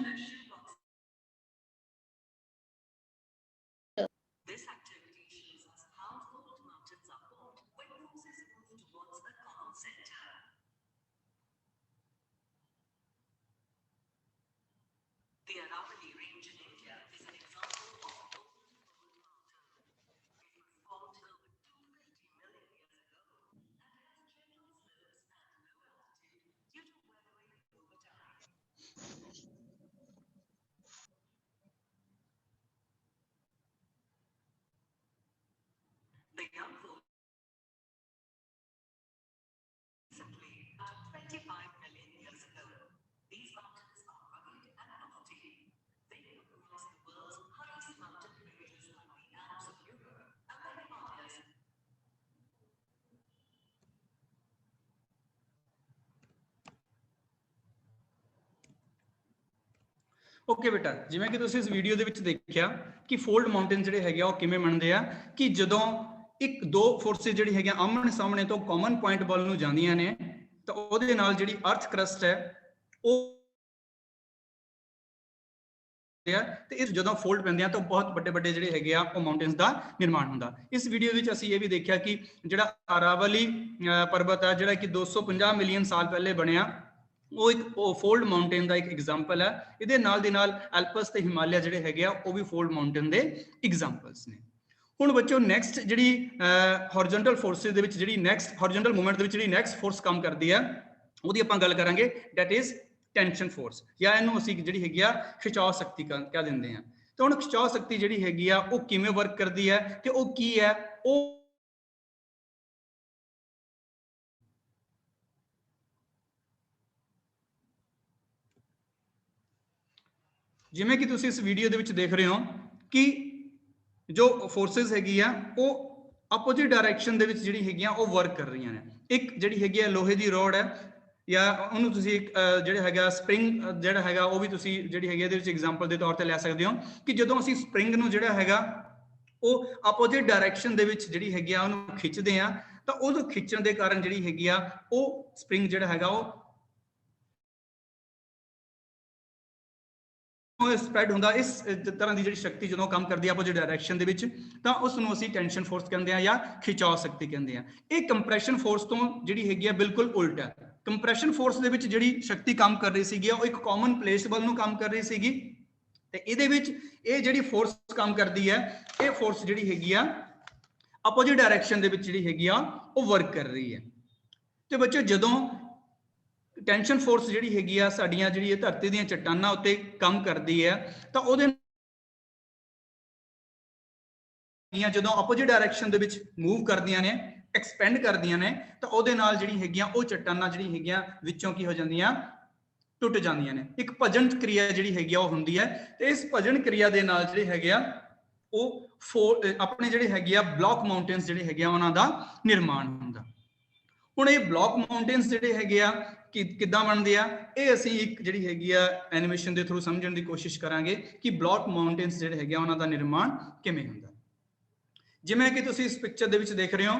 ਓਕੇ ਬੇਟਾ, ਜਿਵੇਂ ਕਿ ਤੁਸੀਂ ਇਸ ਵੀਡੀਓ ਦੇ ਵਿੱਚ ਦੇਖਿਆ ਕਿ ਫੋਲਡ ਮਾਊਂਟੇਨ ਜਿਹੜੇ ਹੈਗੇ ਆ ਉਹ ਕਿਵੇਂ ਬਣਦੇ ਆ ਕਿ ਜਦੋਂ ਇੱਕ ਦੋ ਫੋਰਸਿਸ ਜਿਹੜੀ ਹੈਗੀਆਂ ਆਮਣੇ ਸਾਹਮਣੇ ਤੋਂ ਕਾਮਨ ਪੁਆਇੰਟ ਵੱਲ ਨੂੰ ਜਾਂਦੀਆਂ ਨੇ ਤਾਂ ਉਹਦੇ ਨਾਲ ਜਿਹੜੀ ਅਰਥ ਕਰਸਟ ਹੈ ਉਹ ਤੇ ਇਸ ਜਦੋਂ ਫੋਲਡ ਪੈਂਦੇ ਆ ਤਾਂ ਬਹੁਤ ਵੱਡੇ ਵੱਡੇ ਜਿਹੜੇ ਹੈਗੇ ਆ ਉਹ ਮਾਊਂਟੇਨਸ ਦਾ ਨਿਰਮਾਣ ਹੁੰਦਾ। ਇਸ ਵੀਡੀਓ ਵਿੱਚ ਅਸੀਂ ਇਹ ਵੀ ਦੇਖਿਆ ਕਿ ਜਿਹੜਾ ਅਰਾਵਲੀ ਪਰਬਤ ਆ ਜਿਹੜਾ ਕਿ 250 ਮਿਲੀਅਨ ਸਾਲ ਪਹਿਲੇ ਬਣਿਆ ਉਹ ਇੱਕ ਫੋਲਡ ਮਾਊਂਟੇਨ ਦਾ ਇੱਕ ਐਗਜ਼ਾਮਪਲ ਹੈ। ਇਹਦੇ ਨਾਲ ਦੇ ਨਾਲ ਐਲਪਸ ਤੇ ਹਿਮਾਲਿਆ ਜਿਹੜੇ ਹੈਗੇ ਆ ਉਹ ਵੀ ਫੋਲਡ ਮਾਊਂਟੇਨ ਦੇ ਐਗਜ਼ਾਮਪਲਸ ਨੇ। ਹੁਣ ਬੱਚੋ ਨੈਕਸਟ ਜਿਹੜੀ ਹੌਰੀਜ਼ੌਨਟਲ ਫੋਰਸਿਸ ਦੇ ਵਿੱਚ ਜਿਹੜੀ ਨੈਕਸਟ ਹੌਰੀਜ਼ੌਨਟਲ ਮੂਵਮੈਂਟ ਦੇ ਵਿੱਚ ਜਿਹੜੀ ਨੈਕਸਟ ਫੋਰਸ ਕੰਮ ਕਰਦੀ ਹੈ ਉਹਦੀ ਆਪਾਂ ਗੱਲ ਕਰਾਂਗੇ, ਦੈਟ ਇਜ਼ ਟੈਂਸ਼ਨ ਫੋਰਸ, ਜਾਂ ਇਹਨੂੰ ਅਸੀਂ ਜਿਹੜੀ ਹੈਗੀ ਆ ਖਿਚਾਅ ਸ਼ਕਤੀ ਕਹਿ ਦਿੰਦੇ ਆ। ਤੇ ਹੁਣ ਖਿਚਾਅ ਸ਼ਕਤੀ ਜਿਹੜੀ ਹੈਗੀ ਆ ਉਹ ਕਿਵੇਂ ਵਰਕ ਕਰਦੀ ਹੈ ਤੇ ਉਹ ਕੀ ਹੈ, ਉਹ ਜਿਵੇਂ ਕਿ ਤੁਸੀਂ ਇਸ ਵੀਡੀਓ ਦੇ ਵਿੱਚ ਦੇਖ ਰਹੇ ਹੋ ਕਿ ਜੋ ਫੋਰਸਿਸ ਹੈਗੀ ਆ ਉਹ ਆਪੋਜ਼ਿਟ ਡਾਇਰੈਕਸ਼ਨ ਦੇ ਵਿੱਚ ਜਿਹੜੀ ਹੈਗੀਆਂ ਉਹ ਵਰਕ ਕਰ ਰਹੀਆਂ ਨੇ। ਇੱਕ ਜਿਹੜੀ ਹੈਗੀ ਆ ਲੋਹੇ ਦੀ ਰੋਡ ਹੈ, ਜਾਂ ਉਹਨੂੰ ਤੁਸੀਂ ਜਿਹੜਾ ਹੈਗਾ ਸਪਰਿੰਗ ਜਿਹੜਾ ਹੈਗਾ ਉਹ ਵੀ ਤੁਸੀਂ ਜਿਹੜੀ ਹੈਗੀ ਇਹਦੇ ਵਿੱਚ ਐਗਜ਼ਾਮਪਲ ਦੇ ਤੌਰ ਤੇ ਲੈ ਸਕਦੇ ਹੋ ਕਿ ਜਦੋਂ ਅਸੀਂ ਸਪਰਿੰਗ ਨੂੰ ਜਿਹੜਾ ਹੈਗਾ ਉਹ ਆਪੋਜ਼ਿਟ ਡਾਇਰੈਕਸ਼ਨ ਦੇ ਵਿੱਚ ਜਿਹੜੀ ਹੈਗੀ ਆ ਉਹਨੂੰ ਖਿੱਚਦੇ ਆ ਤਾਂ ਉਹਨੂੰ ਖਿੱਚਣ ਦੇ ਕਾਰਨ ਜਿਹੜੀ ਹੈਗੀ ਆ ਉਹ ਸਪਰਿੰਗ ਜਿਹੜਾ ਹੈਗਾ ਉਹ ਸਪਰੈਡ ਹੁੰਦਾ। ਇਸ ਤਰ੍ਹਾਂ ਦੀ ਜਿਹੜੀ ਸ਼ਕਤੀ ਜਦੋਂ ਕੰਮ ਕਰਦੀ ਹੈ ਆਪੋਜ਼ਿਟ ਡਾਇਰੈਕਸ਼ਨ ਦੇ ਵਿੱਚ ਤਾਂ ਉਸ ਨੂੰ ਅਸੀਂ ਟੈਂਸ਼ਨ ਫੋਰਸ ਕਹਿੰਦੇ ਆ ਜਾਂ ਖਿਚਾਅ ਸ਼ਕਤੀ ਕਹਿੰਦੇ ਆ। ਇਹ ਕੰਪਰੈਸ਼ਨ ਫੋਰਸ ਤੋਂ ਜਿਹੜੀ ਹੈਗੀ ਆ ਬਿਲਕੁਲ ਉਲਟ ਹੈ। ਕੰਪਰੈਸ਼ਨ ਫੋਰਸ ਦੇ ਵਿੱਚ ਜਿਹੜੀ ਸ਼ਕਤੀ ਕੰਮ ਕਰ ਰਹੀ ਸੀਗੀ ਉਹ ਇੱਕ ਕਾਮਨ ਪਲੇਸ ਵੱਲ ਨੂੰ ਕੰਮ ਕਰ ਰਹੀ ਸੀਗੀ, ਤੇ ਇਹਦੇ ਵਿੱਚ ਇਹ ਜਿਹੜੀ ਫੋਰਸ ਕੰਮ ਕਰਦੀ ਹੈ ਇਹ ਫੋਰਸ ਜਿਹੜੀ ਹੈਗੀ ਆ ਆਪੋਜ਼ਿਟ ਡਾਇਰੈਕਸ਼ਨ ਦੇ ਵਿੱਚ ਜਿਹੜੀ ਹੈਗੀ ਆ ਉਹ ਵਰਕ ਕਰ ਰਹੀ ਹੈ। ਤੇ ਬੱਚੋ ਜਦੋਂ ਟੈਂਸ਼ਨ ਫੋਰਸ ਜਿਹੜੀ ਹੈਗੀ ਆ ਸਾਡੀਆਂ ਜਿਹੜੀ ਇਹ ਧਰਤੀ ਦੀਆਂ ਚੱਟਾਨਾਂ ਉੱਤੇ ਕੰਮ ਕਰਦੀ ਹੈ ਤਾਂ ਉਹਦੇ ਜਦੋਂ ਆਪੋਜ਼ਿਟ ਡਾਇਰੈਕਸ਼ਨ ਦੇ ਵਿੱਚ ਮੂਵ ਕਰਦੀਆਂ ਨੇ, ਐਕਸਪੈਂਡ ਕਰਦੀਆਂ ਨੇ, ਤਾਂ ਉਹਦੇ ਨਾਲ ਜਿਹੜੀ ਹੈਗੀਆਂ ਉਹ ਚੱਟਾਨਾਂ ਜਿਹੜੀ ਹੈਗੀਆਂ ਵਿੱਚੋਂ ਕੀ ਹੋ ਜਾਂਦੀਆਂ, ਟੁੱਟ ਜਾਂਦੀਆਂ ਨੇ। ਇੱਕ ਭਜਨ ਕਿਰਿਆ ਜਿਹੜੀ ਹੈਗੀ ਆ ਉਹ ਹੁੰਦੀ ਹੈ, ਤੇ ਇਸ ਭਜਨ ਕਿਰਿਆ ਦੇ ਨਾਲ ਜਿਹੜੇ ਹੈਗੇ ਆ ਉਹ ਆਪਣੇ ਜਿਹੜੇ ਹੈਗੇ ਆ ਬਲੌਕ ਮਾਊਂਟੇਨਸ ਜਿਹੜੇ ਹੈਗੇ ਆ ਉਹਨਾਂ ਦਾ ਨਿਰਮਾਣ ਹੁੰਦਾ। ਹੁਣ ਇਹ ਬਲੌਕ ਮਾਊਂਟੇਨਸ ਜਿਹੜੇ ਹੈਗੇ ਆ ਕਿੱਦਾਂ ਬਣਦੇ ਆ, ਇਹ ਅਸੀਂ ਇੱਕ ਜਿਹੜੀ ਹੈਗੀ ਆ ਐਨੀਮੇਸ਼ਨ ਦੇ ਥਰੂ ਸਮਝਣ ਦੀ ਕੋਸ਼ਿਸ਼ ਕਰਾਂਗੇ ਕਿ ਬਲੌਕ ਮਾਊਂਟੇਨਸ ਜਿਹੜੇ ਹੈਗੇ ਆ ਉਹਨਾਂ ਦਾ ਨਿਰਮਾਣ ਕਿਵੇਂ ਹੁੰਦਾ। ਜਿਵੇਂ ਕਿ ਤੁਸੀਂ ਇਸ ਪਿਕਚਰ ਦੇ ਵਿੱਚ ਦੇਖ ਰਹੇ ਹੋ,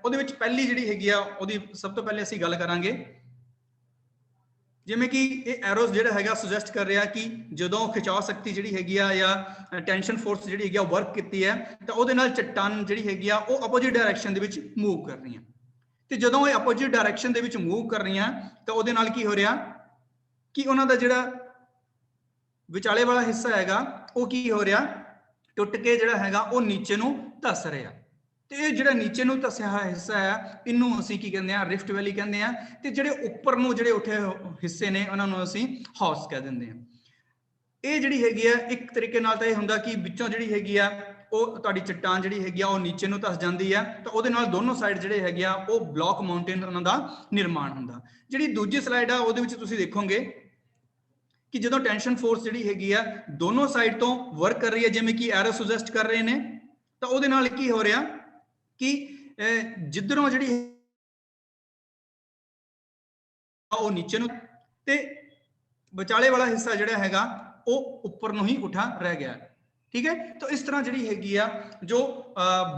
ਉਹਦੇ ਵਿੱਚ ਪਹਿਲੀ ਜਿਹੜੀ ਹੈਗੀ ਆ ਉਹਦੀ ਸਭ ਤੋਂ ਪਹਿਲੇ ਅਸੀਂ ਗੱਲ ਕਰਾਂਗੇ। ਜਿਵੇਂ ਕਿ ਇਹ ਐਰੋਸ ਜਿਹੜਾ ਹੈਗਾ ਸੁਜੈਸਟ ਕਰ ਰਿਹਾ ਕਿ ਜਦੋਂ ਖਿਚਾਅ ਸ਼ਕਤੀ ਜਿਹੜੀ ਹੈਗੀ ਆ ਜਾਂ ਟੈਂਸ਼ਨ ਫੋਰਸ ਜਿਹੜੀ ਹੈਗੀ ਆ ਵਰਕ ਕੀਤੀ ਹੈ ਤਾਂ ਉਹਦੇ ਨਾਲ ਚੱਟਾਨ ਜਿਹੜੀ ਹੈਗੀ ਆ ਉਹ ਆਪੋਜ਼ਿਟ ਡਾਇਰੈਕਸ਼ਨ ਦੇ ਵਿੱਚ ਮੂਵ ਕਰ ਰਹੀਆਂ, ਤੇ ਜਦੋਂ ਇਹ ਆਪੋਜ਼ਿਟ ਡਾਇਰੈਕਸ਼ਨ ਦੇ ਵਿੱਚ ਮੂਵ ਕਰ ਰਹੀਆਂ ਤਾਂ ਉਹਦੇ ਨਾਲ ਕੀ ਹੋ ਰਿਹਾ ਕਿ ਉਹਨਾਂ ਦਾ ਜਿਹੜਾ ਵਿਚਾਲੇ ਵਾਲਾ ਹਿੱਸਾ ਹੈਗਾ ਉਹ ਕੀ ਹੋ ਰਿਹਾ, ਟੁੱਟ ਕੇ ਜਿਹੜਾ ਹੈਗਾ ਉਹ ਨੀਚੇ ਨੂੰ ਧੱਸ ਰਿਹਾ। ਤੇ ਇਹ ਜਿਹੜਾ ਨੀਚੇ ਨੂੰ ਧੱਸਿਆ ਹੋਇਆ ਹਿੱਸਾ ਹੈ ਇਹਨੂੰ ਅਸੀਂ ਕੀ ਕਹਿੰਦੇ ਆ, ਰਿਫਟ ਵੈਲੀ ਕਹਿੰਦੇ ਆ। ਤੇ ਜਿਹੜੇ ਉੱਪਰ ਨੂੰ ਜਿਹੜੇ ਉੱਠੇ ਹਿੱਸੇ ਨੇ ਉਹਨਾਂ ਨੂੰ ਅਸੀਂ ਹਾਊਸ ਕਹਿ ਦਿੰਦੇ ਆ। ਇਹ ਜਿਹੜੀ ਹੈਗੀ ਆ ਇੱਕ ਤਰੀਕੇ ਨਾਲ ਤਾਂ ਇਹ ਹੁੰਦਾ ਕਿ ਵਿੱਚੋਂ ਜਿਹੜੀ ਹੈਗੀ ਆ ਉਹ ਤੁਹਾਡੀ ਚੱਟਾਨ ਜਿਹੜੀ ਹੈਗੀ ਆ ਉਹ ਨੀਚੇ ਨੂੰ ਧੱਸ ਜਾਂਦੀ ਆ, ਤਾਂ ਉਹਦੇ ਨਾਲ ਦੋਨੋਂ ਸਾਈਡ ਜਿਹੜੇ ਹੈਗੇ ਆ ਉਹ ਬਲੌਕ ਮਾਊਂਟੇਨ ਉਹਨਾਂ ਦਾ ਨਿਰਮਾਣ ਹੁੰਦਾ। ਜਿਹੜੀ ਦੂਜੀ ਸਲਾਈਡ ਆ ਉਹਦੇ ਵਿੱਚ ਤੁਸੀਂ ਦੇਖੋਗੇ ਕਿ ਜਦੋਂ ਟੈਂਸ਼ਨ ਫੋਰਸ ਜਿਹੜੀ ਹੈਗੀ ਆ ਦੋਨੋਂ ਸਾਈਡ ਤੋਂ ਵਰਕ ਕਰ ਰਹੀ ਹੈ, ਜਿਵੇਂ ਕਿ ਐਰੋ ਸੁਜੈਸਟ ਕਰ ਰਹੇ ਨੇ, ਤਾਂ ਉਹਦੇ ਨਾਲ ਕੀ ਹੋ ਰਿਹਾ ਕਿ ਜਿੱਧਰੋਂ ਜਿਹੜੀ ਉਹ ਨੀਚੇ ਨੂੰ ਤੇ ਵਿਚਾਲੇ ਵਾਲਾ ਹਿੱਸਾ ਜਿਹੜਾ ਹੈਗਾ ਉਹ ਉੱਪਰ ਨੂੰ ਹੀ ਉਠਾ ਰਹਿ ਗਿਆ। ਠੀਕ ਹੈ, ਤਾਂ ਇਸ ਤਰ੍ਹਾਂ ਜਿਹੜੀ ਹੈਗੀ ਆ ਜੋ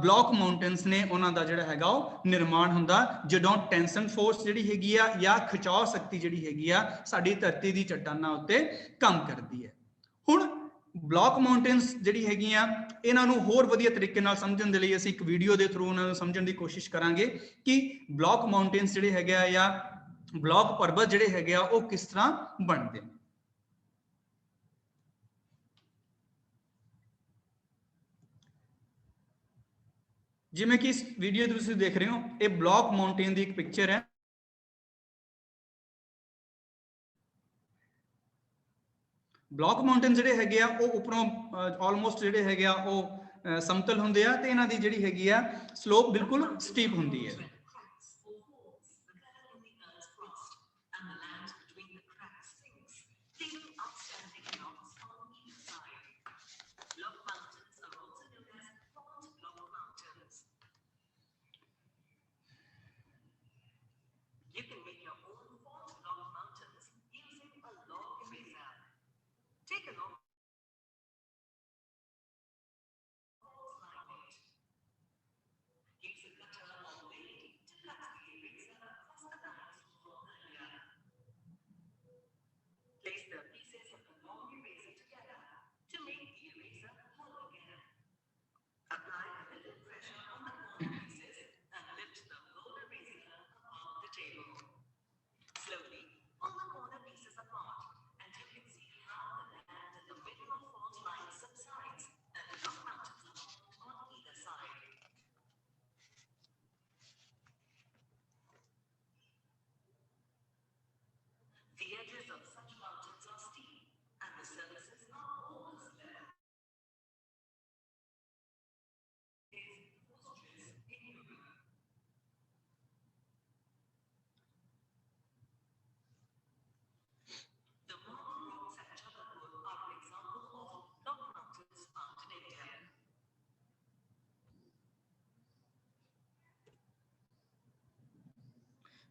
ਬਲੌਕ ਮਾਊਂਟੇਨਸ ਨੇ ਉਹਨਾਂ ਦਾ ਜਿਹੜਾ ਹੈਗਾ ਉਹ ਨਿਰਮਾਣ ਹੁੰਦਾ ਜਦੋਂ ਟੈਂਸ਼ਨ ਫੋਰਸ ਜਿਹੜੀ ਹੈਗੀ ਆ ਜਾਂ ਖਿਚਾਅ ਸ਼ਕਤੀ ਜਿਹੜੀ ਹੈਗੀ ਆ ਸਾਡੀ ਧਰਤੀ ਦੀ ਚੱਟਾਨਾਂ ਉੱਤੇ ਕੰਮ ਕਰਦੀ ਹੈ। ਹੁਣ ਬਲੌਕ ਮਾਊਂਟੇਨਸ ਜਿਹੜੀ ਹੈਗੀਆਂ ਇਹਨਾਂ ਨੂੰ ਹੋਰ ਵਧੀਆ ਤਰੀਕੇ ਨਾਲ ਸਮਝਣ ਦੇ ਲਈ ਅਸੀਂ ਇੱਕ ਵੀਡੀਓ ਦੇ ਥਰੂ ਉਹਨਾਂ ਨੂੰ ਸਮਝਣ ਦੀ ਕੋਸ਼ਿਸ਼ ਕਰਾਂਗੇ ਕਿ ਬਲੌਕ ਮਾਊਂਟੇਨਸ ਜਿਹੜੇ ਹੈਗੇ ਆ ਜਾਂ ਬਲੌਕ ਪਰਬਤ ਜਿਹੜੇ ਹੈਗੇ ਆ ਉਹ ਕਿਸ ਤਰ੍ਹਾਂ ਬਣਦੇ ਨੇ। ਜਿਵੇਂ ਕਿ ਇਸ ਵੀਡੀਓ ਦੇ ਤੁਸੀਂ ਦੇਖ ਰਹੇ ਹੋ ਇਹ ਬਲੌਕ ਮਾਊਂਟੇਨ ਦੀ ਇੱਕ ਪਿਕਚਰ ਹੈ। ਬਲੌਕ ਮਾਊਂਟੇਨ ਜਿਹੜੇ ਹੈਗੇ ਆ ਉਹ ਉੱਪਰੋਂ ਆਲਮੋਸਟ ਜਿਹੜੇ ਹੈਗੇ ਆ ਉਹ ਸਮਤਲ ਹੁੰਦੇ ਆ, ਤੇ ਇਹਨਾਂ ਦੀ ਜਿਹੜੀ ਹੈਗੀ ਆ ਸਲੋਪ ਬਿਲਕੁਲ ਸਟੀਪ ਹੁੰਦੀ ਹੈ।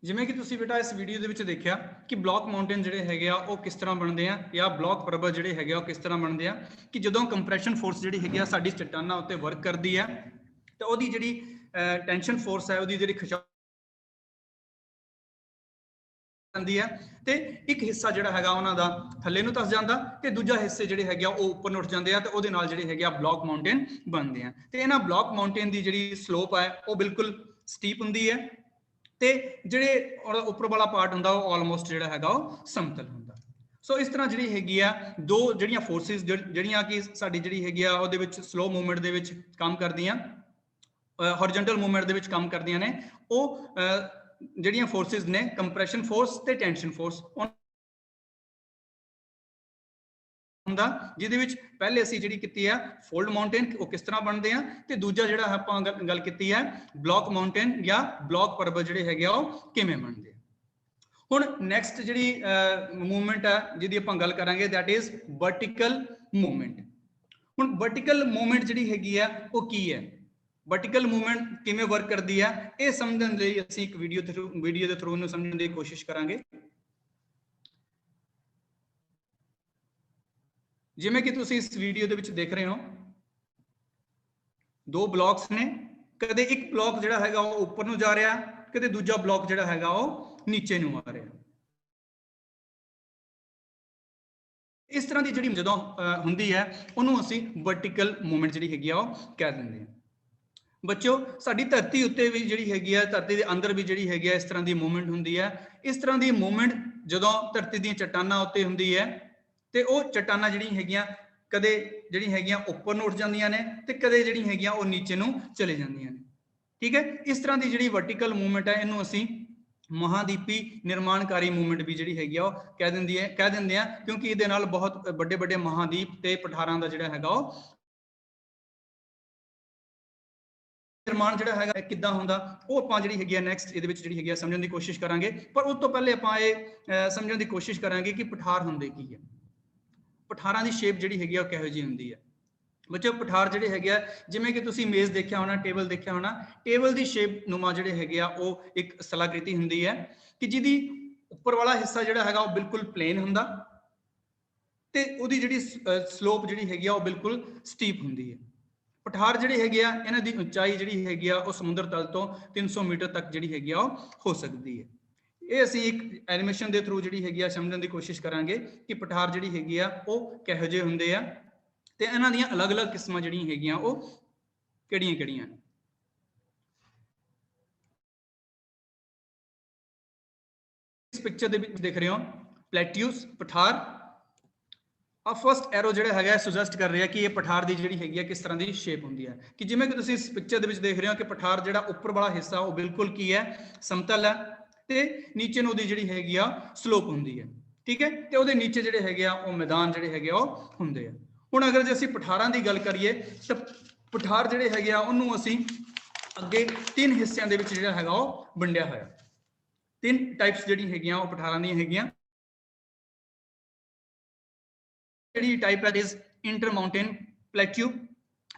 ਜਿਵੇਂ ਕਿ ਤੁਸੀਂ ਬੇਟਾ ਇਸ ਵੀਡੀਓ ਦੇ ਵਿੱਚ ਦੇਖਿਆ ਕਿ ਬਲੌਕ ਮਾਊਂਟੇਨ ਜਿਹੜੇ ਹੈਗੇ ਆ ਉਹ ਕਿਸ ਤਰ੍ਹਾਂ ਬਣਦੇ ਆ ਜਾਂ ਬਲੌਕ ਪਰਬਤ ਜਿਹੜੇ ਹੈਗੇ ਆ ਉਹ ਕਿਸ ਤਰ੍ਹਾਂ ਬਣਦੇ ਆ ਕਿ ਜਦੋਂ ਕੰਪਰੈਸ਼ਨ ਫੋਰਸ ਜਿਹੜੀ ਹੈਗੀ ਆ ਸਾਡੀ ਚਟਾਨਾਂ ਉੱਤੇ ਵਰਕ ਕਰਦੀ ਹੈ ਤਾਂ ਉਹਦੀ ਜਿਹੜੀ ਟੈਂਸ਼ਨ ਫੋਰਸ ਹੈ ਉਹਦੀ ਜਿਹੜੀ ਖਿਚਾਅ ਜਾਂਦੀ ਹੈ ਤੇ ਇੱਕ ਹਿੱਸਾ ਜਿਹੜਾ ਹੈਗਾ ਉਹਨਾਂ ਦਾ ਥੱਲੇ ਨੂੰ ਧੱਸ ਜਾਂਦਾ ਤੇ ਦੂਜਾ ਹਿੱਸੇ ਜਿਹੜੇ ਹੈਗੇ ਆ ਉਹ ਉੱਪਰ ਨੂੰ ਉੱਠ ਜਾਂਦੇ ਆ ਤੇ ਉਹਦੇ ਨਾਲ ਜਿਹੜੇ ਹੈਗੇ ਆ ਬਲੌਕ ਮਾਊਂਟੇਨ ਬਣਦੇ ਆ ਤੇ ਇਹਨਾਂ ਬਲੌਕ ਮਾਊਂਟੇਨ ਦੀ ਜਿਹੜੀ ਸਲੋਪ ਹੈ ਉਹ ਬਿਲਕੁਲ ਸਟੀਪ ਹੁੰਦੀ ਹੈ ਤੇ ਜਿਹੜੇ ਉੱਪਰ ਵਾਲਾ ਪਾਰਟ ਹੁੰਦਾ ਉਹ ਆਲਮੋਸਟ ਜਿਹੜਾ ਹੈਗਾ ਉਹ ਸਮਤਲ ਹੁੰਦਾ। ਸੋ ਇਸ ਤਰ੍ਹਾਂ ਜਿਹੜੀ ਹੈਗੀ ਆ ਦੋ ਜਿਹੜੀਆਂ ਫੋਰਸਿਸ ਜਿਹੜੀਆਂ ਕਿ ਸਾਡੀ ਜਿਹੜੀ ਹੈਗੀ ਆ ਉਹਦੇ ਵਿੱਚ ਸਲੋ ਮੂਵਮੈਂਟ ਦੇ ਵਿੱਚ ਕੰਮ ਕਰਦੀਆਂ, ਹੌਰੀਜ਼ੌਂਟਲ ਮੂਵਮੈਂਟ ਦੇ ਵਿੱਚ ਕੰਮ ਕਰਦੀਆਂ ਨੇ, ਉਹ ਜਿਹੜੀਆਂ ਫੋਰਸਿਸ ਨੇ ਕੰਪਰੈਸ਼ਨ ਫੋਰਸ ਤੇ ਟੈਂਸ਼ਨ ਫੋਰਸ ਹੁੰਦਾ, ਜਿਹਦੇ ਵਿੱਚ ਪਹਿਲੇ ਅਸੀਂ ਜਿਹੜੀ ਕੀਤੀ ਹੈ ਫੋਲਡ ਮਾਊਂਟੇਨ ਉਹ ਕਿਸ ਤਰ੍ਹਾਂ ਬਣਦੇ ਆ ਤੇ ਦੂਜਾ ਜਿਹੜਾ ਆਪਾਂ ਗੱਲ ਕੀਤੀ ਹੈ ਬਲੌਕ ਮਾਊਂਟੇਨ ਜਾਂ ਬਲੌਕ ਪਰਬਤ ਜਿਹੜੇ ਹੈਗੇ ਆ ਉਹ ਕਿਵੇਂ ਬਣਦੇ ਆ। ਹੁਣ ਨੈਕਸਟ ਜਿਹੜੀ ਮੂਵਮੈਂਟ ਹੈ ਜਿਹਦੀ ਆਪਾਂ ਗੱਲ ਕਰਾਂਗੇ ਦੈਟ ਇਜ਼ ਵਰਟੀਕਲ ਮੂਵਮੈਂਟ। ਹੁਣ ਵਰਟੀਕਲ ਮੂਵਮੈਂਟ ਜਿਹੜੀ ਹੈਗੀ ਆ ਉਹ ਕੀ ਹੈ, ਵਰਟੀਕਲ ਮੂਵਮੈਂਟ ਕਿਵੇਂ ਵਰਕ ਕਰਦੀ ਹੈ, ਇਹ ਸਮਝਣ ਲਈ ਅਸੀਂ ਇੱਕ ਵੀਡੀਓ ਦੇ ਥਰੂ ਇਹਨੂੰ ਸਮਝਣ ਦੀ ਕੋਸ਼ਿਸ਼ ਕਰਾਂਗੇ। ਜਿਵੇਂ ਕਿ ਤੁਸੀਂ ਇਸ ਵੀਡੀਓ ਦੇ ਵਿੱਚ ਦੇਖ ਰਹੇ ਹੋ ਦੋ ਬਲੌਕਸ ਨੇ, ਕਦੇ ਇੱਕ ਬਲੌਕ ਜਿਹੜਾ ਹੈਗਾ ਉਹ ਉੱਪਰ ਨੂੰ ਜਾ ਰਿਹਾ, ਕਦੇ ਦੂਜਾ ਬਲੌਕ ਜਿਹੜਾ ਹੈਗਾ ਉਹ ਨੀਚੇ ਨੂੰ ਆ ਰਿਹਾ। ਇਸ ਤਰ੍ਹਾਂ ਦੀ ਜਿਹੜੀ ਜਦੋਂ ਹੁੰਦੀ ਹੈ ਉਹਨੂੰ ਅਸੀਂ ਵਰਟੀਕਲ ਮੂਵਮੈਂਟ ਜਿਹੜੀ ਹੈਗੀ ਆ ਉਹ ਕਹਿ ਦਿੰਦੇ ਹਾਂ। ਬੱਚਿਓ ਸਾਡੀ ਧਰਤੀ ਉੱਤੇ ਵੀ ਜਿਹੜੀ ਹੈਗੀ ਆ, ਧਰਤੀ ਦੇ ਅੰਦਰ ਵੀ ਜਿਹੜੀ ਹੈਗੀ ਆ ਇਸ ਤਰ੍ਹਾਂ ਦੀ ਮੂਵਮੈਂਟ ਹੁੰਦੀ ਹੈ। ਇਸ ਤਰ੍ਹਾਂ ਦੀ ਮੂਵਮੈਂਟ ਜਦੋਂ ਧਰਤੀ ਦੀਆਂ ਚਟਾਨਾਂ ਉੱਤੇ ਹੁੰਦੀ ਹੈ ਤੇ ਉਹ ਚਟਾਨਾਂ ਜਿਹੜੀਆਂ ਹੈਗੀਆਂ ਕਦੇ ਜਿਹੜੀ ਹੈਗੀਆਂ ਉੱਪਰ ਨੂੰ ਉੱਠ ਜਾਂਦੀਆਂ ਨੇ ਤੇ ਕਦੇ ਜਿਹੜੀਆਂ ਹੈਗੀਆਂ ਉਹ ਨੀਚੇ ਨੂੰ ਚਲੇ ਜਾਂਦੀਆਂ ਨੇ। ਠੀਕ ਹੈ, ਇਸ ਤਰ੍ਹਾਂ ਦੀ ਜਿਹੜੀ ਵਰਟੀਕਲ ਮੂਵਮੈਂਟ ਹੈ ਇਹਨੂੰ ਅਸੀਂ ਮਹਾਦੀਪੀ ਨਿਰਮਾਣਕਾਰੀ ਮੂਵਮੈਂਟ ਵੀ ਜਿਹੜੀ ਹੈਗੀ ਆ ਉਹ ਕਹਿ ਦਿੰਦੇ ਆ ਕਿਉਂਕਿ ਇਹਦੇ ਨਾਲ ਬਹੁਤ ਵੱਡੇ ਵੱਡੇ ਮਹਾਦੀਪ ਤੇ ਪਠਾਰਾਂ ਦਾ ਜਿਹੜਾ ਹੈਗਾ ਉਹ ਨਿਰਮਾਣ ਜਿਹੜਾ ਹੈਗਾ ਕਿੱਦਾਂ ਹੁੰਦਾ ਉਹ ਆਪਾਂ ਜਿਹੜੀ ਹੈਗੀ ਆ ਨੈਕਸਟ ਇਹਦੇ ਵਿੱਚ ਜਿਹੜੀ ਹੈਗੀ ਆ ਸਮਝਣ ਦੀ ਕੋਸ਼ਿਸ਼ ਕਰਾਂਗੇ। ਪਰ ਉਸ ਤੋਂ ਪਹਿਲੇ ਆਪਾਂ ਇਹ ਸਮਝਣ ਦੀ ਕੋਸ਼ਿਸ਼ ਕਰਾਂਗੇ ਕਿ ਪਠਾਰ ਹੁੰਦੇ ਕੀ ਹੈ, ਪਠਾਰਾਂ ਦੀ ਸ਼ੇਪ ਜਿਹੜੀ ਹੈਗੀ ਆ ਉਹ ਕਿਹੋ ਜਿਹੀ ਹੁੰਦੀ ਹੈ। ਬੱਚਿਓ ਪਠਾਰ ਜਿਹੜੇ ਹੈਗੇ ਆ ਜਿਵੇਂ ਕਿ ਤੁਸੀਂ ਮੇਜ਼ ਦੇਖਿਆ ਹੋਣਾ, ਟੇਬਲ ਦੇਖਿਆ ਹੋਣਾ, ਟੇਬਲ ਦੀ ਸ਼ੇਪ ਨੂਮਾ ਜਿਹੜੇ ਹੈਗੇ ਆ ਉਹ ਇੱਕ ਸਲਾਕ੍ਰਿਤੀ ਹੁੰਦੀ ਹੈ ਕਿ ਜਿਹਦੀ ਉੱਪਰ ਵਾਲਾ ਹਿੱਸਾ ਜਿਹੜਾ ਹੈਗਾ ਉਹ ਬਿਲਕੁਲ ਪਲੇਨ ਹੁੰਦਾ ਤੇ ਉਹਦੀ ਜਿਹੜੀ ਸਲੋਪ ਜਿਹੜੀ ਹੈਗੀ ਆ ਉਹ ਬਿਲਕੁਲ ਸਟੀਪ ਹੁੰਦੀ ਹੈ। ਪਠਾਰ ਜਿਹੜੇ ਹੈਗੇ ਆ ਇਹਨਾਂ ਦੀ ਉਚਾਈ ਜਿਹੜੀ ਹੈਗੀ ਆ ਉਹ ਸਮੁੰਦਰ ਤਲ ਤੋਂ 300 ਮੀਟਰ ਤੱਕ ਜਿਹੜੀ ਹੈਗੀ ਆ ਉਹ ਹੋ ਸਕਦੀ ਹੈ। ਇਹ ਅਸੀਂ ਇੱਕ ਐਨੀਮੇਸ਼ਨ ਦੇ ਥਰੂ ਜਿਹੜੀ ਹੈਗੀ ਆ ਸਮਝਣ ਦੀ ਕੋਸ਼ਿਸ਼ ਕਰਾਂਗੇ ਕਿ ਪਠਾਰ ਜਿਹੜੀ ਹੈਗੀ ਆ ਉਹ ਕਿਹੋ ਜਿਹੇ ਹੁੰਦੇ ਆ ਤੇ ਇਹਨਾਂ ਦੀਆਂ ਅਲੱਗ-ਅਲੱਗ ਕਿਸਮਾਂ ਜਿਹੜੀਆਂ ਹੈਗੀਆਂ ਉਹ ਕਿਹੜੀਆਂ-ਕਿਹੜੀਆਂ ਨੇ। ਇਸ ਪਿਕਚਰ ਦੇ ਵਿੱਚ ਦੇਖ ਰਹੇ ਹੋ ਪਲੇਟਿਊਸ ਪਠਾਰ। ਆ ਫਸਟ ਐਰੋ ਜਿਹੜਾ ਹੈਗਾ ਸੁਜੈਸਟ ਕਰ ਰਿਹਾ ਕਿ ਇਹ ਪਠਾਰ ਦੀ ਜਿਹੜੀ ਹੈਗੀ ਆ ਕਿਸ ਤਰ੍ਹਾਂ ਦੀ ਸ਼ੇਪ ਹੁੰਦੀ ਹੈ ਕਿ ਜਿਵੇਂ ਕਿ ਤੁਸੀਂ ਇਸ ਪਿਕਚਰ ਦੇ ਵਿੱਚ ਦੇਖ ਰਹੇ ਹੋ ਕਿ ਪਠਾਰ ਜਿਹੜਾ ਉੱਪਰ ਵਾਲਾ ਹਿੱਸਾ ਉਹ ਬਿਲਕੁਲ ਕੀ ਹੈ ਸਮਤਲ ਹੈ ਤੇ ਨੀਚੇ ਨੂੰ ਉਹਦੀ ਜਿਹੜੀ ਹੈਗੀ ਆ ਸਲੋਪ ਹੁੰਦੀ ਹੈ। ਠੀਕ ਹੈ, ਤੇ ਉਹਦੇ ਨੀਚੇ ਜਿਹੜੇ ਹੈਗੇ ਆ ਉਹ ਮੈਦਾਨ ਜਿਹੜੇ ਹੈਗੇ ਆ ਉਹ ਹੁੰਦੇ ਆ। ਹੁਣ ਅਗਰ ਜੇ ਅਸੀਂ ਪਠਾਰਾਂ ਦੀ ਗੱਲ ਕਰੀਏ ਤਾਂ ਪਠਾਰ ਜਿਹੜੇ ਹੈਗੇ ਆ ਉਹਨੂੰ ਅਸੀਂ ਅੱਗੇ ਤਿੰਨ ਹਿੱਸਿਆਂ ਦੇ ਵਿੱਚ ਜਿਹੜਾ ਹੈਗਾ ਉਹ ਵੰਡਿਆ ਹੋਇਆ। ਤਿੰਨ ਟਾਈਪਸ ਜਿਹੜੀ ਹੈਗੀਆਂ ਉਹ ਪਠਾਰਾਂ ਦੀਆਂ ਹੈਗੀਆਂ। ਜਿਹੜੀ ਟਾਈਪ ਹੈ ਇਜ਼ ਇੰਟਰ ਮਾਊਂਟੇਨ ਪਲੇਟਿਊ,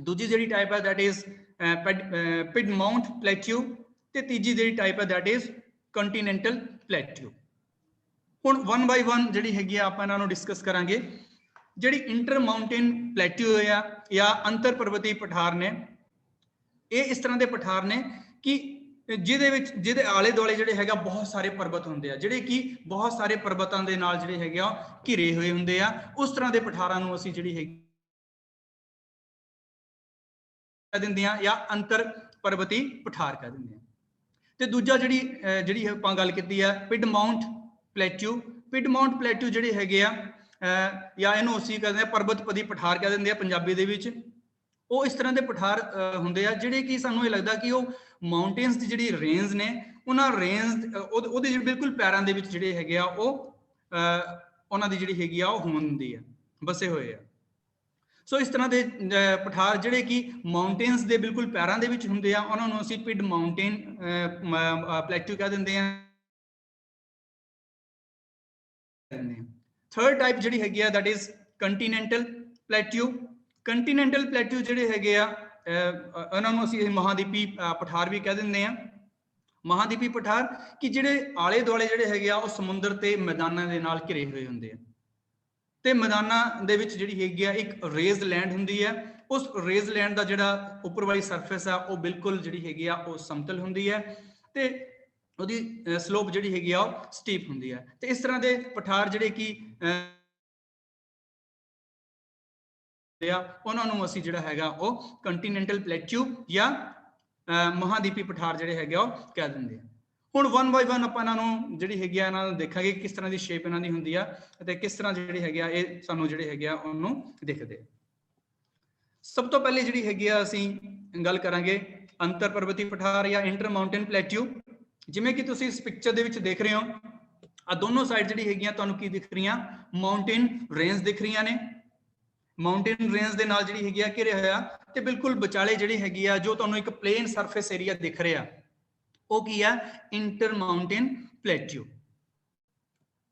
ਦੂਜੀ ਜਿਹੜੀ ਟਾਈਪ ਹੈ ਦੈਟ ਇਜ਼ ਪਿਡਮਾਊਂਟ ਪਲੇਟਿਊ ਤੇ ਤੀਜੀ ਜਿਹੜੀ ਟਾਈਪ ਹੈ ਦੈਟ ਇਜ਼ ਕੰਟੀਨੈਂਟਲ ਪਲੇਟਿਊ। ਹੁਣ 1 ਬਾਈ 1 ਜਿਹੜੀ ਹੈਗੀ ਆ ਆਪਾਂ ਇਹਨਾਂ ਨੂੰ ਡਿਸਕਸ ਕਰਾਂਗੇ। ਜਿਹੜੀ ਇੰਟਰ ਮਾਊਂਟੇਨ ਪਲੇਟਿਊ ਆ ਜਾਂ ਅੰਤਰ ਪਰਬਤੀ ਪਠਾਰ ਨੇ, ਇਹ ਇਸ ਤਰ੍ਹਾਂ ਦੇ ਪਠਾਰ ਨੇ ਕਿ ਜਿਹਦੇ ਆਲੇ ਦੁਆਲੇ ਜਿਹੜੇ ਹੈਗਾ ਬਹੁਤ ਸਾਰੇ ਪਰਬਤ ਹੁੰਦੇ ਆ, ਜਿਹੜੇ ਕਿ ਬਹੁਤ ਸਾਰੇ ਪਰਬਤਾਂ ਦੇ ਨਾਲ ਜਿਹੜੇ ਹੈਗੇ ਆ ਘਿਰੇ ਹੋਏ ਹੁੰਦੇ ਆ। ਉਸ ਤਰ੍ਹਾਂ ਦੇ ਪਠਾਰਾਂ ਨੂੰ ਅਸੀਂ ਜਿਹੜੀ ਹੈਗੀ ਕਹਿ ਦਿੰਦੇ ਆ ਜਾਂ ਅੰਤਰ ਪਰਬਤੀ ਪਠਾਰ ਕਹਿ ਦਿੰਦੇ ਆ। ਤੇ ਦੂਜਾ ਜਿਹੜੀ ਆਪਾਂ ਗੱਲ ਕੀਤੀ ਆ ਪਿਡਮਾਊਂਟ ਪਲੇਟਿਊ। ਪਿਡਮਾਊਂਟ ਪਲੇਟਿਊ ਜਿਹੜੇ ਹੈਗੇ ਆ ਜਾਂ ਇਹਨੂੰ ਅਸੀਂ ਕਹਿੰਦੇ ਆ ਪਰਬਤਪਦੀ ਪਠਾਰ ਕਹਿ ਦਿੰਦੇ ਆ ਪੰਜਾਬੀ ਦੇ ਵਿੱਚ। ਉਹ ਇਸ ਤਰ੍ਹਾਂ ਦੇ ਪਠਾਰ ਹੁੰਦੇ ਆ ਜਿਹੜੇ ਕਿ ਸਾਨੂੰ ਇਹ ਲੱਗਦਾ ਕਿ ਉਹ ਮਾਊਂਟੇਨਸ ਦੀ ਜਿਹੜੀ ਰੇਂਜ ਨੇ ਉਹਨਾਂ ਰੇਂਜ ਉਹਦੇ ਬਿਲਕੁਲ ਪੈਰਾਂ ਦੇ ਵਿੱਚ ਜਿਹੜੇ ਹੈਗੇ ਆ ਉਹ ਉਹਨਾਂ ਦੀ ਜਿਹੜੀ ਹੈਗੀ ਆ ਉਹ ਹੁੰਦੀ ਆ, ਬਸੇ ਹੋਏ ਆ। ਸੋ ਇਸ ਤਰ੍ਹਾਂ ਦੇ ਪਠਾਰ ਜਿਹੜੇ ਕਿ ਮਾਊਂਟੇਨਸ ਦੇ ਬਿਲਕੁਲ ਪੈਰਾਂ ਦੇ ਵਿੱਚ ਹੁੰਦੇ ਆ ਉਹਨਾਂ ਨੂੰ ਅਸੀਂ ਪਿਡ ਮਾਊਂਟੇਨ ਪਲੇਟਿਊ ਕਹਿ ਦਿੰਦੇ ਆ। ਥਰਡ ਟਾਈਪ ਜਿਹੜੀ ਹੈਗੀ ਆ ਦੈਟ ਇਜ਼ ਕੰਟੀਨੈਂਟਲ ਪਲੇਟਿਊ। ਕੰਟੀਨੈਂਟਲ ਪਲੇਟਿਊ ਜਿਹੜੇ ਹੈਗੇ ਆ ਉਹਨਾਂ ਨੂੰ ਅਸੀਂ ਮਹਾਦੀਪੀ ਪਠਾਰ ਵੀ ਕਹਿ ਦਿੰਦੇ ਆ। ਮਹਾਦੀਪੀ ਪਠਾਰ ਕਿ ਜਿਹੜੇ ਆਲੇ ਦੁਆਲੇ ਜਿਹੜੇ ਹੈਗੇ ਆ ਉਹ ਸਮੁੰਦਰ ਤੇ ਮੈਦਾਨਾਂ ਦੇ ਨਾਲ ਘਿਰੇ ਹੋਏ ਹੁੰਦੇ ਆ ਤੇ ਮੈਦਾਨਾਂ ਦੇ ਵਿੱਚ ਜਿਹੜੀ ਹੈਗੀ ਆ ਇੱਕ ਰੇਜ਼ਡ ਲੈਂਡ ਹੁੰਦੀ ਹੈ। ਉਸ ਰੇਜ਼ਡ ਲੈਂਡ ਦਾ ਜਿਹੜਾ ਉੱਪਰ ਵਾਲੀ ਸਰਫੇਸ ਆ ਉਹ ਬਿਲਕੁਲ ਜਿਹੜੀ ਹੈਗੀ ਆ ਉਹ ਸਮਤਲ ਹੁੰਦੀ ਹੈ ਤੇ ਉਹਦੀ ਸਲੋਪ ਜਿਹੜੀ ਹੈਗੀ ਆ ਉਹ ਸਟੀਪ ਹੁੰਦੀ ਹੈ। ਤੇ ਇਸ ਤਰ੍ਹਾਂ ਦੇ ਪਠਾਰ ਜਿਹੜੇ ਕਿ ਉਹਨਾਂ ਨੂੰ ਅਸੀਂ ਜਿਹੜਾ ਹੈਗਾ ਉਹ ਕੰਟੀਨੈਂਟਲ ਪਲੇਟਿਊ ਜਾਂ ਮਹਾਦੀਪੀ ਪਠਾਰ ਜਿਹੜੇ ਹੈਗੇ ਉਹ ਕਹਿ ਦਿੰਦੇ ਆ। ਹੁਣ 1 ਬਾਈ 1 ਆਪਾਂ ਇਹਨਾਂ ਨੂੰ ਜਿਹੜੀ ਹੈਗੀ ਆ ਇਹਨਾਂ ਨੂੰ ਦੇਖਾਂਗੇ ਕਿਸ ਤਰ੍ਹਾਂ ਦੀ ਸ਼ੇਪ ਇਹਨਾਂ ਦੀ ਹੁੰਦੀ ਆ ਅਤੇ ਕਿਸ ਤਰ੍ਹਾਂ ਜਿਹੜੇ ਹੈਗੇ ਆ ਇਹ ਸਾਨੂੰ ਜਿਹੜੇ ਹੈਗੇ ਆ ਉਹਨੂੰ ਦਿਖਦੇ ਆ। ਸਭ ਤੋਂ ਪਹਿਲੇ ਜਿਹੜੀ ਹੈਗੀ ਆ ਅਸੀਂ ਗੱਲ ਕਰਾਂਗੇ ਅੰਤਰ ਪਰਬਤੀ ਪਠਾਰ ਜਾਂ ਇੰਟਰ ਮਾਊਂਟੇਨ ਪਲੇਟਿਊ। ਜਿਵੇਂ ਕਿ ਤੁਸੀਂ ਇਸ ਪਿਕਚਰ ਦੇ ਵਿੱਚ ਦੇਖ ਰਹੇ ਹੋ ਆ ਦੋਨੋਂ ਸਾਈਡ ਜਿਹੜੀ ਹੈਗੀਆਂ ਤੁਹਾਨੂੰ ਕੀ ਦਿਖ ਰਹੀਆਂ ਮਾਊਂਟੇਨ ਰੇਂਜ ਦਿਖ ਰਹੀਆਂ ਨੇ। ਮਾਊਂਟੇਨ ਰੇਂਜ ਦੇ ਨਾਲ ਜਿਹੜੀ ਹੈਗੀ ਆ ਘਿਰਿਆ ਹੋਇਆ ਤੇ ਬਿਲਕੁਲ ਵਿਚਾਲੇ ਜਿਹੜੀ ਹੈਗੀ ਆ ਜੋ ਤੁਹਾਨੂੰ ਇੱਕ ਪਲੇਨ ਸਰਫੇਸ ਏਰੀਆ ਦਿਖ ਰਿਹਾ ਉਹ ਕੀ ਆ ਇੰਟਰ ਮਾਊਂਟੇਨ ਪਲੇਟਿਊ।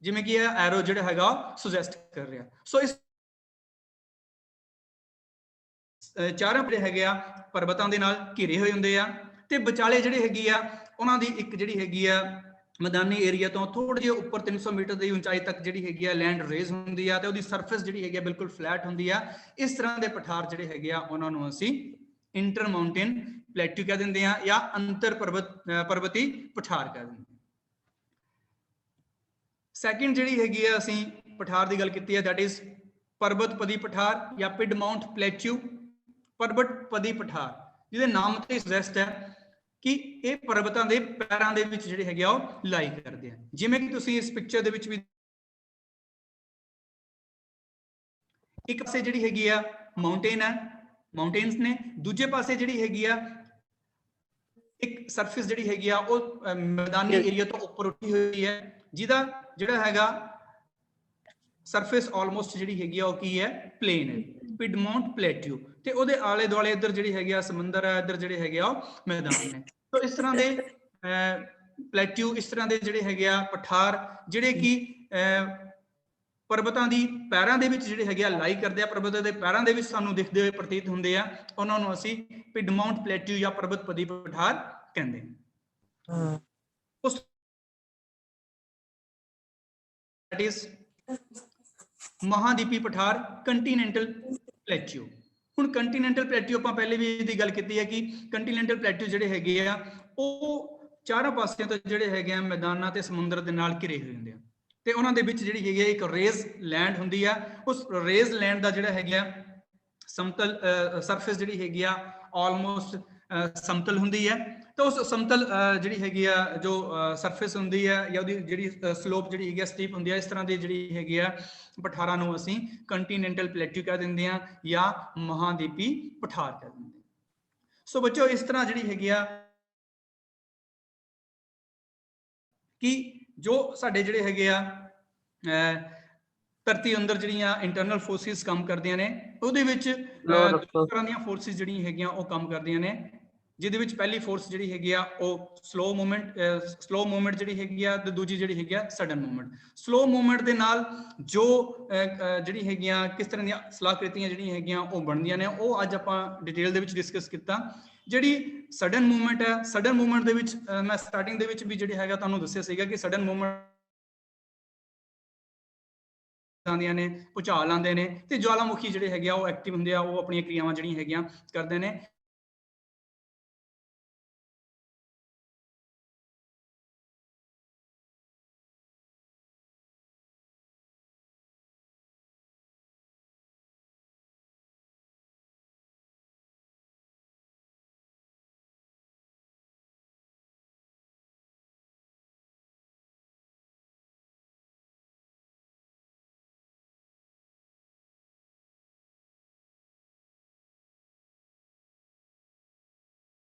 ਜਿਵੇਂ ਕਿ ਇਹ ਐਰੋ ਜਿਹੜਾ ਹੈਗਾ ਸੁਜੈਸਟ ਕਰ ਰਿਹਾ। ਸੋ ਇਸ ਚਾਰਾਂ ਜਿਹੜੇ ਹੈਗੇ ਆ ਪਰਬਤਾਂ ਦੇ ਨਾਲ ਘਿਰੇ ਹੋਏ ਹੁੰਦੇ ਆ ਤੇ ਵਿਚਾਲੇ ਜਿਹੜੇ ਹੈਗੀ ਆ ਉਹਨਾਂ ਦੀ ਇੱਕ ਜਿਹੜੀ ਹੈਗੀ ਆ ਮੈਦਾਨੀ ਏਰੀਆ ਤੋਂ ਥੋੜੇ ਜਿਹਾ ਉੱਪਰ 300 ਮੀਟਰ ਦੀ ਉਚਾਈ ਤੱਕ ਜਿਹੜੀ ਹੈਗੀ ਆ ਲੈਂਡ ਰੇਜ਼ ਹੁੰਦੀ ਆ ਤੇ ਉਹਦੀ ਸਰਫੇਸ ਜਿਹੜੀ ਹੈਗੀ ਆ ਬਿਲਕੁਲ ਫਲੈਟ ਹੁੰਦੀ ਆ। ਇਸ ਤਰ੍ਹਾਂ ਦੇ ਪਠਾਰ ਜਿਹੜੇ ਹੈਗੇ ਆ ਉਹਨਾਂ ਨੂੰ ਅਸੀਂ ਇੰਟਰ ਮਾਊਂਟੇਨ ਪਲੇਟਿਊ ਕਹਿ ਦਿੰਦੇ ਆ ਜਾਂ ਅੰਤਰ ਪਰਬਤੀ ਪਠਾਰ ਕਹਿ ਦਿੰਦੇ ਆ। ਸੈਕਿੰਡ ਜਿਹੜੀ ਹੈਗੀ ਆ ਅਸੀਂ ਪਠਾਰ ਦੀ ਗੱਲ ਕੀਤੀ ਹੈ ਦੈਟ ਇਜ਼ ਪਰਬਤਪਦੀ ਪਠਾਰ ਜਾਂ ਪਿਡਮਾਉਂਟ ਪਲੇਟਿਊ। ਪਰਬਤਪਦੀ ਪਠਾਰ ਜਿਹਦੇ ਨਾਮ ਤੇ ਸੁਜੈਸਟ ਹੈ ਕਿ ਇਹ ਪਰਬਤਾਂ ਦੇ ਪੈਰਾਂ ਦੇ ਵਿੱਚ ਜਿਹੜੇ ਹੈਗੇ ਆ ਉਹ ਲਾਈ ਕਰਦੇ ਆ। ਜਿਵੇਂ ਕਿ ਤੁਸੀਂ ਇਸ ਪਿਕਚਰ ਦੇ ਵਿੱਚ ਵੀ ਇੱਕ ਪਾਸੇ ਜਿਹੜੀ ਹੈਗੀ ਆ ਮਾਊਂਟੇਨ ਹੈ ਮਾਊਂਟੇਨਸ ਨੇ ਦੂਜੇ ਪਾਸੇ ਜਿਹੜੀ ਹੈਗੀ ਆ ਇੱਕ ਸਰਫੇਸ ਜਿਹੜੀ ਹੈਗੀ ਆ ਉਹ ਮੈਦਾਨੀ ਏਰੀਆ ਤੋਂ ਉੱਪਰ ਉੱਠੀ ਹੋਈ ਹੈ ਜਿਹਦਾ ਜਿਹੜਾ ਹੈਗਾ ਸਰਫੇਸ ਆਲਮੋਸਟ ਜਿਹੜੀ ਹੈਗੀ ਆ ਉਹ ਕੀ ਹੈ ਪਲੇਨ ਹੈ ਪਿਡਮਾਉਂਟ ਪਲੇਟਿਊ ਤੇ ਉਹਦੇ ਆਲੇ ਦੁਆਲੇ ਇੱਧਰ ਜਿਹੜੀ ਹੈਗੀ ਆ ਸਮੁੰਦਰ ਹੈ ਇੱਧਰ ਜਿਹੜੇ ਹੈਗੇ ਆ ਮੈਦਾਨ ਨੇ। ਸੋ ਇਸ ਤਰ੍ਹਾਂ ਦੇ ਪਲੇਟਿਊ ਇਸ ਤਰ੍ਹਾਂ ਦੇ ਜਿਹੜੇ ਹੈਗੇ ਆ ਪਠਾਰ ਜਿਹੜੇ ਕਿ ਪਰਬਤਾਂ ਦੀ ਪੈਰਾਂ ਦੇ ਵਿੱਚ ਜਿਹੜੇ ਹੈਗੇ ਆ ਲਾਈ ਕਰਦੇ ਆ ਪਰਬਤਾਂ ਦੇ ਪੈਰਾਂ ਦੇ ਵਿੱਚ ਸਾਨੂੰ ਦਿਖਦੇ ਹੋਏ ਪ੍ਰਤੀਤ ਹੁੰਦੇ ਆ ਉਹਨਾਂ ਨੂੰ ਅਸੀਂ ਪਿਡਮਾਉਂਟ ਪਲੇਟਿਊ ਜਾਂ ਪਰਬਤਪਦੀ ਪਠਾਰ ਕਹਿੰਦੇ ਹਾਂ। ਉਸ that is ਮਹਾਦੀਪੀ ਪਠਾਰ ਕੰਟੀਨੈਂਟਲ ਪਲੇਟਿਊ। ਹੁਣ ਕੰਟੀਨੈਂਟਲ ਪਲੇਟਿਊ ਆਪਾਂ ਪਹਿਲੇ ਵੀ ਇਹਦੀ ਗੱਲ ਕੀਤੀ ਹੈ ਕਿ ਕੰਟੀਨੈਂਟਲ ਪਲੇਟਿਊ ਜਿਹੜੇ ਹੈਗੇ ਆ ਉਹ ਚਾਰਾਂ ਪਾਸਿਆਂ ਤੋਂ ਜਿਹੜੇ ਹੈਗੇ ਆ ਮੈਦਾਨਾਂ ਤੇ ਸਮੁੰਦਰ ਦੇ ਨਾਲ ਘਿਰੇ ਹੋਏ ਹੁੰਦੇ ਆ ਤੇ ਉਹਨਾਂ ਦੇ ਵਿੱਚ ਜਿਹੜੀ ਹੈਗੀ ਆ ਇੱਕ ਰੇਜ਼ ਲੈਂਡ ਹੁੰਦੀ ਆ। ਉਸ ਰੇਜ਼ ਲੈਂਡ ਦਾ ਜਿਹੜਾ ਹੈਗਾ ਸਮਤਲ ਸਰਫੇਸ ਜਿਹੜੀ ਹੈਗੀ ਆ ਆਲਮੋਸਟ ਸਮਤਲ ਹੁੰਦੀ ਹੈ ਤਾਂ ਉਸ ਸਮਤਲ ਜਿਹੜੀ ਹੈਗੀ ਆ ਜੋ ਸਰਫੇਸ ਹੁੰਦੀ ਹੈ ਜਾਂ ਉਹਦੀ ਜਿਹੜੀ ਸਲੋਪ ਜਿਹੜੀ ਹੈਗੀ ਆ ਸਟੀਪ ਹੁੰਦੀ ਹੈ ਇਸ ਤਰ੍ਹਾਂ ਦੀ ਜਿਹੜੀ ਹੈਗੀ ਆ ਪਠਾਰਾਂ ਨੂੰ ਅਸੀਂ ਕੰਟੀਨੈਂਟਲ ਪਲੇਟਿਊ ਕਹਿ ਦਿੰਦੇ ਆ ਜਾਂ ਮਹਾਦੀਪੀ ਪਠਾਰ ਕਹਿ ਦਿੰਦੇ ਆ। ਸੋ ਬੱਚੋ ਇਸ ਤਰ੍ਹਾਂ ਜਿਹੜੀ ਹੈਗੀ ਆ ਕਿ ਜੋ ਸਾਡੇ ਜਿਹੜੇ ਹੈਗੇ ਆ ਧਰਤੀ ਅੰਦਰ ਜਿਹੜੀਆਂ ਇੰਟਰਨਲ ਫੋਰਸਿਸ ਕੰਮ ਕਰਦੀਆਂ ਨੇ ਉਹਦੇ ਵਿੱਚ ਦੋ ਤਰ੍ਹਾਂ ਦੀਆਂ ਫੋਰਸਿਸ ਜਿਹੜੀਆਂ ਹੈਗੀਆਂ ਉਹ ਕੰਮ ਕਰਦੀਆਂ ਨੇ ਜਿਹਦੇ ਵਿੱਚ ਪਹਿਲੀ ਫੋਰਸ ਜਿਹੜੀ ਹੈਗੀ ਆ ਉਹ ਸਲੋ ਮੂਵਮੈਂਟ ਜਿਹੜੀ ਹੈਗੀ ਆ ਤੇ ਦੂਜੀ ਜਿਹੜੀ ਹੈਗੀ ਆ ਸਡਨ ਮੂਵਮੈਂਟ। ਸਲੋ ਮੂਵਮੈਂਟ ਦੇ ਨਾਲ ਜੋ ਜਿਹੜੀ ਹੈਗੀਆਂ ਕਿਸ ਤਰ੍ਹਾਂ ਦੀਆਂ ਸਲਾਕ੍ਰਿਤੀਆਂ ਜਿਹੜੀਆਂ ਹੈਗੀਆਂ ਉਹ ਬਣਦੀਆਂ ਨੇ ਉਹ ਅੱਜ ਆਪਾਂ ਡਿਟੇਲ ਦੇ ਵਿੱਚ ਡਿਸਕਸ ਕੀਤਾ। ਜਿਹੜੀ ਸਡਨ ਮੂਵਮੈਂਟ ਹੈ ਸਡਨ ਮੂਵਮੈਂਟ ਦੇ ਵਿੱਚ ਮੈਂ ਸਟਾਰਟਿੰਗ ਦੇ ਵਿੱਚ ਵੀ ਜਿਹੜੇ ਹੈਗਾ ਤੁਹਾਨੂੰ ਦੱਸਿਆ ਸੀਗਾ ਕਿ ਸਡਨ ਮੂਵਮੈਂਟ ਆਉਂਦੀਆਂ ਨੇ ਭੂਚਾਲ ਆਉਂਦੇ ਨੇ ਤੇ ਜਵਾਲਾਮੁਖੀ ਜਿਹੜੇ ਹੈਗੇ ਆ ਉਹ ਐਕਟਿਵ ਹੁੰਦੇ ਆ ਉਹ ਆਪਣੀਆਂ ਕਿਰਿਆਵਾਂ ਜਿਹੜੀਆਂ ਹੈਗੀਆਂ ਕਰਦੇ ਨੇ